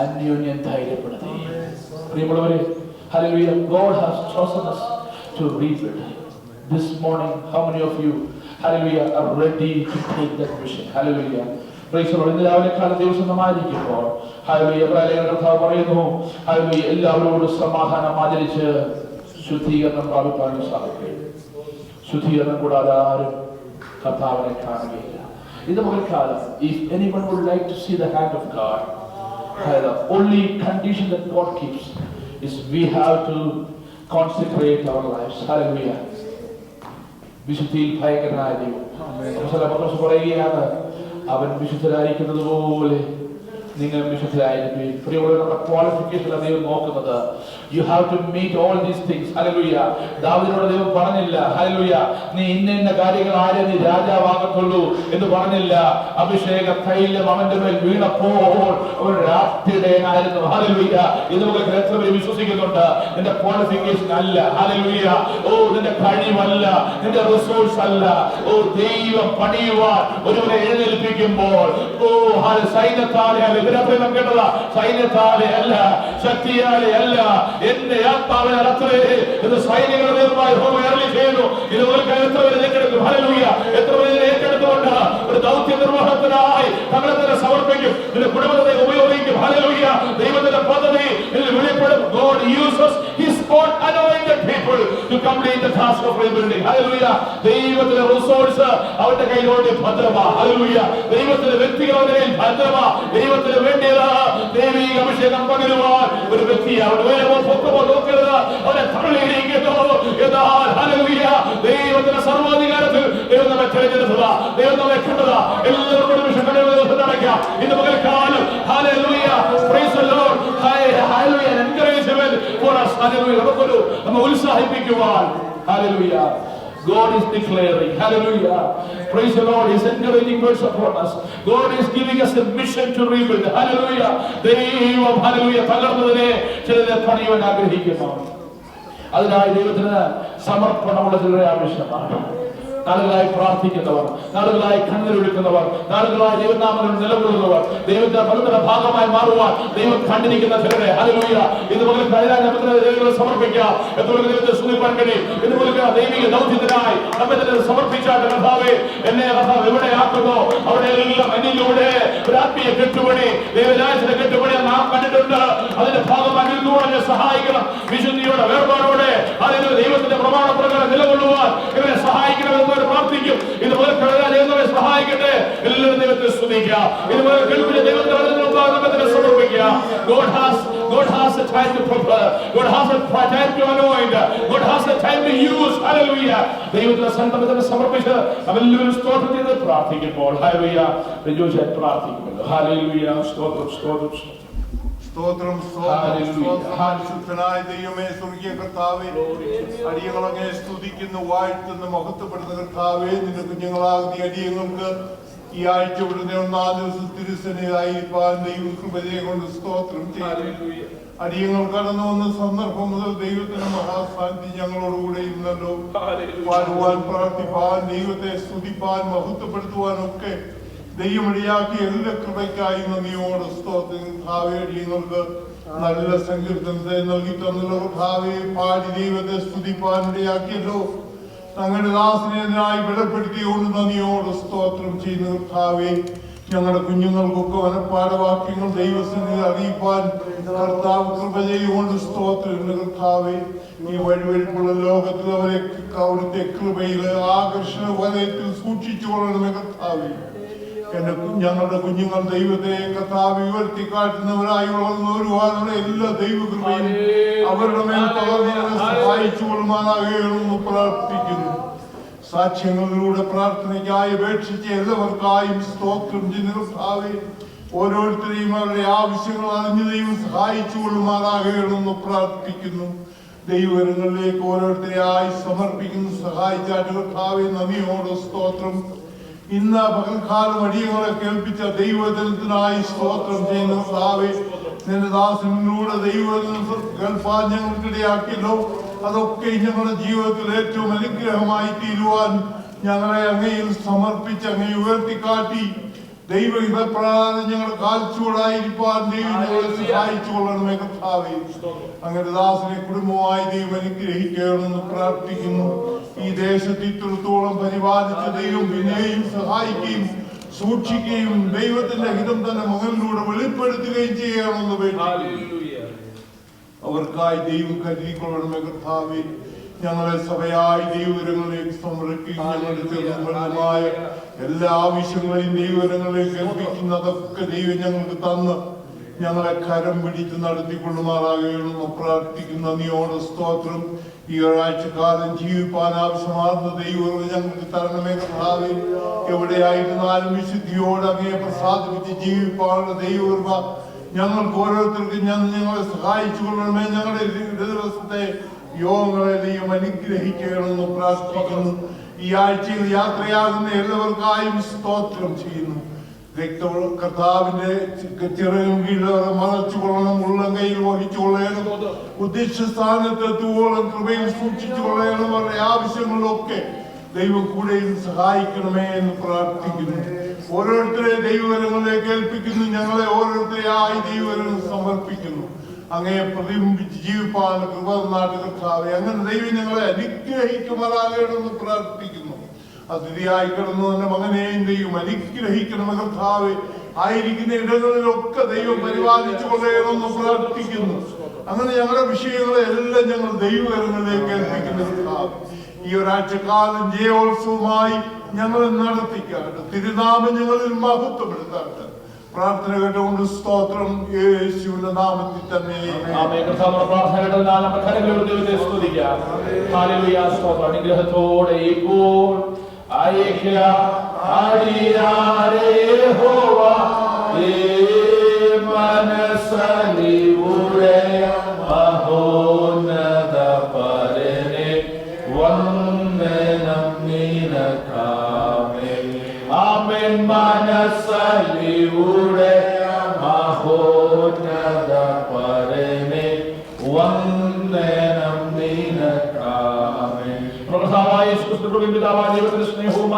അന്യോന്യം ധൈര്യപ്പെടുത്തി. പ്രിയമുള്ളവരെ, hallelujah, God has chosen us to rebuild. This morning, how many of you, hallelujah, are ready to take that mission? Hallelujah. Praise the Lord. ഇന്ന് രാവിലെ കാലം ദിവസം നമായിരിക്കുമ്പോൾ ഹല്ലേലൂയ കർത്താവ് പറയുന്നു, ഹല്ലേലൂയ, എല്ലാവരോടും സമാധാനം ആചരിച്ച് ശുദ്ധീകരണം പ്രാപിക്കാൻ സാധിക്കും. ശുദ്ധീകരണം കൂടാതെ ആരും കർത്താവിനെ കാണുകയില്ല. ഇത് മകൾക്കാലം, if anyone would like to see the hand of God, the only condition that God keeps is we have to consecrate our lives. Hallelujah. വിശുദ്ധിയിൽ ഭയങ്കരനായ ദൈവം. പത്രോസ് പറയുകയാണ്, അവൻ വിശുദ്ധരായിരിക്കുന്നത് പോലെ നിങ്ങൾ വിശുദ്ധരായിരിക്കും. പ്രിയമുള്ള നമ്മുടെ ക്വാളിഫിക്കേഷൻ ദൈവം നോക്കുന്നത്. You have to meet all these things. ഹല്ലേലൂയ. ദാവീദിനോട് ദൈവം പറഞ്ഞില്ല, ഹല്ലേലൂയ, നീ ഇന്ന കാര്യങ്ങൾ ആരെ നീ രാജാവാകത്തുള്ളൂ എന്ന് പറഞ്ഞില്ല. അഭിഷേക തൈലം അവന്റെ മേൽ വീണപ്പോൾ അവൻ രാഷ്ട്രീയനായിരുന്നു. ഹല്ലേലൂയ. ഇത് നമുക്ക് എത്ര പേര് വിശ്വസിക്കുന്നുണ്ട്? നിന്റെ ക്വാളിഫിക്കേഷൻ അല്ല, ഹല്ലേലൂയ, ഓ നിന്റെ കഴിവല്ല, നിന്റെ റിസോഴ്സ് അല്ല. ഓ ദൈവം പണിയുവാൻ ഒരുവനെ എഴുന്നേൽപ്പിക്കുമ്പോൾ, ഓ സൈന്യത്താലെ അല്ല, ഇതിനകത്ത് കേട്ടതാ, സൈന്യത്താലെ അല്ല, ശക്തിയാലെ അല്ല, എന്റെ ആത്മാവിനെ അത്രേ ഇത് സൈനികളുടെ ചെയ്യുന്നു. ഇത് എത്ര പേര് ഏറ്റെടുക്കും? ഹല്ലേലൂയ. എത്ര പേര് ഏറ്റെടുത്തുകൊണ്ട് ഒരു ദൗത്യ നിർവഹണത്തിനായി തങ്ങളെ തന്നെ സമർപ്പിക്കും, നിന്റെ കുടുംബത്തെ ഉപയോഗിക്കും. ഹല്ലേലൂയ. ദൈവത്തിന്റെ പദ്ധതി ഇതിൽ വെളിപ്പെടും. God uses his own anointed people to complete the task of rebuilding. Hallelujah. ദൈവത്തിന്റെ റിസോഴ്സ് അവന്റെ കയ്യിലോട്ട് ഭദ്രമാ. ഹല്ലേലൂയ. ദൈവത്തിന്റെ വ്യക്തികളുടെ കയ്യിൽ ഭദ്രമാ. ദൈവത്തിന് വേണ്ടിയത് ദൈവിക അഭിഷേകം പകരുവാൻ ഒരു വ്യക്തി അവരുടെ വേലമോ പൊക്കമോ നോക്കരുത്, അവനെ തള്ളിയിരിക്കുന്നു. എന്നാൽ ഹല്ലേലൂയ, ദൈവത്തിന്റെ സർവാധികാരത്തിൽ ദൈവം നമ്മെ തിരഞ്ഞെടുത്തതാ, ദൈവം നമ്മെ കണ്ടതാ. എല്ലാവരും നടക്കാം ഇന്ന് പകൽക്കാലം. Hallelujah. Praise the Lord. Hallelujah. Encouragement for us. Hallelujah. നമ്മെ ഉത്സാഹിപ്പിക്കുവാൻ. Hallelujah. God is declaring, hallelujah, praise the Lord, He is encouraging words upon us. God is giving us a mission to rebuild, hallelujah. ദൈവം hallelujah തകർന്നതിനെ ചിലരെ പണിയുവാൻ ആഗ്രഹിക്കുന്നു. അതിനായി ദൈവത്തിന് സമർപ്പണമുള്ള ചിലരെ ആവശ്യമാണ്. നാളുകളായി പ്രാർത്ഥിക്കുന്നവർ, നാളുകളായി കണ്ണീരൊഴുക്കുന്നവർ, നാളുകളായി ദൈവനാമത്തിൽ നിലകൊള്ളുന്നവർ, ദൈവത്തിന്റെ പദത്തിന്റെ ഭാഗമായി മാറുവാൻ ദൈവം കണ്ടിരിക്കുന്ന ചിലരെ ഹല്ലേലൂയ ഇതുപോലെ ദൈവങ്ങളെ സമർപ്പിക്കാം. എത്രയോ ദൈവത്തെ സ്തുതിപ്പാൻ കഴിയും. ഇതുപോലെ ദൈവിക ദൗത്യത്തിനായി നമ്മെ തന്നെ സമർപ്പിച്ചാട്ട് കർത്താവേ എന്നെ കർത്താവ് എവിടെയാക്കുന്നു അവിടെ എല്ലാം എന്നിലൂടെ ഒരു ആത്മീയ കെട്ടുപണി, ദൈവരാജ്യത്തിന്റെ കെട്ടുപണി നാം കണ്ടിട്ടുണ്ട്. അതിന്റെ ഭാഗമായി നിന്നുകൂടെ സഹായിക്കണം. വിശുദ്ധിയോടെ വേർപാടോടെ അതിന് ദൈവത്തിന്റെ പ്രമാണപ്രകാരം നിലകൊള്ളുവാൻ ഇവരെ സഹായിക്കണമെന്ന് പ്രാർത്ഥിക്കും. ഇതുപോലെ ദൈവത്തെ സഹായിക്കട്ടെ. എല്ലാവരും ദൈവത്തെ സ്തുതിക്കുക. ഇതുപോലെ കേൾപ്പിച്ച ദൈവത്തിന്റെ വചനത്തിന് സമർപ്പിക്കുക. God has a time to prepare. God has a time to anoint. God has a time to use. Hallelujah. ദൈവത്തിന്റെ സന്തതത്തിന് സമർപ്പിച്ച് നമ്മളെല്ലാവരും സ്തോത്രം ചെയ്ത് പ്രാർത്ഥിക്കുമ്പോൾ ഹല്ലേലൂയ പ്രജോഷായി പ്രാർത്ഥിക്കുമല്ലോ. ഹല്ലേലൂയ. സ്തോത്രം സ്തോത്രം സ്തോത്രം സ്തോത്രം. ദൈവമേ, സ്വർഗീയ കർത്താവേ, അടിയങ്ങളെ സ്തുതിക്കുന്നു, വാഴ്ത്തുന്നു, മഹത്വപ്പെടുന്ന കർത്താവേ, നിന്റെ കുഞ്ഞുങ്ങളാകുന്ന അടിയങ്ങൾക്ക് ഈ ആഴ്ച വിടുന്ന 1-ാം ദിവസം തിരുസന്നിധിയായിരിക്കാൻ ദൈവം കൃപയെ കൊണ്ട് സ്തോത്രം ചെയ്യുന്നു. അടിയങ്ങൾ കടന്നു വന്ന സന്ദർഭം മുതൽ ദൈവത്തിന്റെ മഹാസാന്നിധ്യം ഞങ്ങളോടുകൂടെ ഇരുന്നല്ലോ. പാടുവാൻ, പ്രാർത്ഥിപ്പാൻ, ദൈവത്തെ സ്തുതിപ്പാൻ, മഹത്വപ്പെടുത്തുവാൻ ഒക്കെ ദൈവമിടയാക്കി എല്ലാ കൃപയ്ക്കായി നന്ദിയോട് സ്തോത്രം. ഭാവിയടിയങ്ങൾക്ക് നല്ല സങ്കീർത്തനത്തെ നൽകി തന്നല്ലോ. ഭാവിയെ പാടി ദൈവത്തെ സ്തുതിപ്പാൻ ഇടയാക്കിയല്ലോ. തങ്ങളുടെ ദാസനെതിനായി ബലപ്പെടുത്തിയോട് നന്ദിയോട് സ്തോത്രം ചെയ്യുന്ന ഭാവി ഞങ്ങളുടെ കുഞ്ഞുങ്ങൾക്കൊക്കെ വനപ്പാഠവാക്യങ്ങൾ ദൈവസന്നിധി അറിയിപ്പാൻ കർത്താവ് കൃപ ചെയ്യുകൊണ്ട് സ്തോത്രം. കർത്താവേ, ഈ വഴിവഴിപ്പുള്ള ലോകത്തിൽ അവരെ അവിടുത്തെ കൃപയിൽ ആകർഷണ വലയത്തിൽ സൂക്ഷിച്ചു കൊള്ളണമേ കർത്താവേ. ഞങ്ങളുടെ കുഞ്ഞുങ്ങൾ ദൈവത്തെ കർത്താവ് ഉയർത്തിക്കാട്ടുന്നവരായി വളർന്നവരുവാനുള്ള എല്ലാ ദൈവകൃപയും അവരുടെ മേൽ പകർന്നവരെ സഹായിച്ചുകൊള്ളുമാറാകണമെന്ന് പ്രാർത്ഥിക്കുന്നു. സാക്ഷ്യങ്ങളിലൂടെ പ്രാർത്ഥനയ്ക്കായി അപേക്ഷിച്ച എല്ലാവർക്കായും സ്തോത്രം ചെയ്യുന്നവരെ ഓരോരുത്തരെയും അവരുടെ ആവശ്യങ്ങൾ അറിഞ്ഞ് ദൈവം സഹായിച്ചുകൊള്ളുമാറാകണമെന്ന് പ്രാർത്ഥിക്കുന്നു. ദൈവങ്ങളിലേക്ക് ഓരോരുത്തരെയായി സമർപ്പിക്കുന്നു. സഹായിച്ചാട്ട് കർത്താവേ നന്ദിയോട് സ്തോത്രം. ഇന്ന് പകൽക്കാലം അടിയങ്ങളെ കേൾപ്പിച്ച ദൈവജനത്തിനായി സ്തോത്രം ചെയ്യുന്ന കർത്താവേ, നിന്റെ ദാസനിലൂടെ ദൈവജനം കേൾപ്പാൻ ഞങ്ങൾക്കിടയാക്കിയല്ലോ. അതൊക്കെ ഞങ്ങളുടെ ജീവിതത്തിൽ ഏറ്റവും അനുഗ്രഹമായി തീരുവാൻ ഞങ്ങളെ അങ്ങയിൽ സമർപ്പിച്ച് അങ്ങയെ ഉയർത്തിക്കാട്ടി ദൈവഹിതപ്രകാരം ഞങ്ങൾ കാൽച്ചൂടായിരിക്കാൻ ദൈവം ഞങ്ങളെ സഹായിച്ചു കൊള്ളണമേ കർത്താവേ. അങ്ങനെ ദാസനെ കുടുംബമായി ദൈവം അനുഗ്രഹിക്കണമെന്ന് പ്രാർത്ഥിക്കുന്നു. ഈ ദേശത്ത് ഇത്രത്തോളം പരിപാലിച്ച ദൈവം പിന്നെയും സഹായിക്കുകയും സൂക്ഷിക്കുകയും ദൈവത്തിന്റെ ഹിതം തന്നെ മകനിലൂടെ വെളിപ്പെടുത്തുകയും ചെയ്യണമെന്ന് വേണ്ടി അവർക്കായി ദൈവം കരുതിക്കൊള്ളണമേ കർത്താവേ. ഞങ്ങളെ സഭയായി ദൈവകരങ്ങളിലേക്ക് സമർപ്പിക്കുകയും ഞങ്ങളുടെ ചെറുതുമായ എല്ലാ ആവശ്യങ്ങളെയും ദൈവകരങ്ങളിലേക്ക് ഏൽപ്പിക്കുന്നതൊക്കെ ദൈവം ഞങ്ങൾക്ക് തന്ന് ഞങ്ങളെ കരം പിടിച്ച് നടത്തിക്കൊള്ളുമാറാകണമെന്ന് പ്രാർത്ഥിക്കുന്ന നന്ദിയോട് സ്തോത്രം. ഈ ഒരാഴ്ചക്കാലം ജീവിപ്പാൻ ആവശ്യമാർന്ന ദൈവം ഞങ്ങൾക്ക് തരണമേ കർത്താവേ. എവിടെയായിരുന്നാലും വിശുദ്ധിയോട് അങ്ങയെ പ്രസാദിപ്പിച്ച് ജീവിപ്പാനുള്ള ദൈവകൃപ ഞങ്ങൾക്ക് ഓരോരുത്തർക്കും ഞങ്ങളെ സഹായിച്ചു കൊള്ളണമേ. ഞങ്ങളുടെ ദിവസത്തെ യോഗങ്ങളെ ദൈവം അനുഗ്രഹിക്കണമെന്ന് പ്രാർത്ഥിക്കുന്നു. ഈ ആഴ്ചയിൽ യാത്രയാകുന്ന എല്ലാവർക്കായും സ്തോത്രം ചെയ്യുന്നു. കർത്താവിന്റെ ചിറകും കീഴവരെ മറച്ചു കൊള്ളണം, ഉള്ളം കയ്യിൽ വഹിച്ചു കൊള്ളണം, ഉദ്ദേശ സ്ഥാനത്തെത്തുവോളം കൃപയിൽ സൂക്ഷിച്ചു കൊള്ളണം. അവരുടെ ആവശ്യങ്ങളിലൊക്കെ ദൈവം കൂടെ സഹായിക്കണമേ എന്ന് പ്രാർത്ഥിക്കുന്നു. ഓരോരുത്തരെ ദൈവകരങ്ങളിലേക്ക് ഏൽപ്പിക്കുന്നു. ഞങ്ങളെ ഓരോരുത്തരെയായി ദൈവകരങ്ങൾ സമർപ്പിക്കുന്നു. അങ്ങയെ പ്രതിബിംബിച്ച് ജീവിപ്പാൻ കൃപ നാട്ടുകർത്താവെ. അങ്ങനെ ദൈവം ഞങ്ങളെ അനുഗ്രഹിക്കുമാറാകണമെന്ന് പ്രാർത്ഥിക്കുന്നു. അതിഥിയായി കിടന്നു എന്റെ മകനെയും ദൈവം അനുഗ്രഹിക്കണം കർത്താവെ. ആയിരിക്കുന്ന ഇടങ്ങളിലൊക്കെ ദൈവം പരിപാലിച്ചു കൊള്ളണമെന്ന് പ്രാർത്ഥിക്കുന്നു. അങ്ങനെ ഞങ്ങളുടെ വിഷയങ്ങളെ എല്ലാം ഞങ്ങൾ ദൈവകരങ്ങളിലേക്ക് ഏൽപ്പിക്കുന്ന കർത്താവ്. ഈ ഒരാഴ്ചക്കാലം ജയോത്സവമായി ഞങ്ങൾ നടത്തിക്കാട്ട് തിരുനാമം ഞങ്ങളിൽ മഹത്വപ്പെടുത്താട്ട് പ്രാർത്ഥന കേട്ടുകൊണ്ട് സ്തോത്രം യേശുവിന്റെ നാമത്തിൽ തന്നെ. അനുഗ്രഹത്തോടെ ഇപ്പോൾ മഹോന്നത പരനെ വന്ദനം നിനക്കാമേ. ആമേൻ. മനസ്സലിയുടെ മഹോന്നത പരനെ വന്ദനം നിനക്കാമേ. ദൈവത്തിന്റെ സ്നേഹവും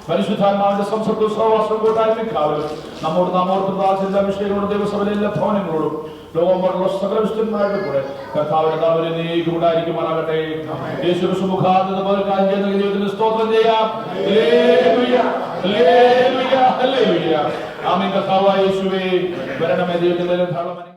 പരിശുദ്ധാത്മാവിന്റെ സംസർഗവും സഹവാസവും കൂട്ടായ്മയും കാവലും നമ്മോട് നാം ഓർക്കുന്ന വിഷയങ്ങളോടും ദൈവസഭയിലെ എല്ലാ ഭവനങ്ങളോടും ലോകമുള്ള സകല വിശുദ്ധന്മാരുടെ കൂടെ കർത്താവിന്റെ നാമത്തിൽ നീക്കും ഉണ്ടായിരിക്കുമാറാകട്ടെ. യേശുവിന്റെ സുമുഖാന്തത പകർക്കാൻ ചെയ്യുന്ന ദൈവത്തിന് സ്തോത്രം ചെയ്യാം. ഹല്ലേലൂയ, ഹല്ലേലൂയ, ഹല്ലേലൂയ. ആമേൻ. കർത്താവായ യേശുവേ വരണമേ. ദൈവത്തിന്റെ ധാരാളം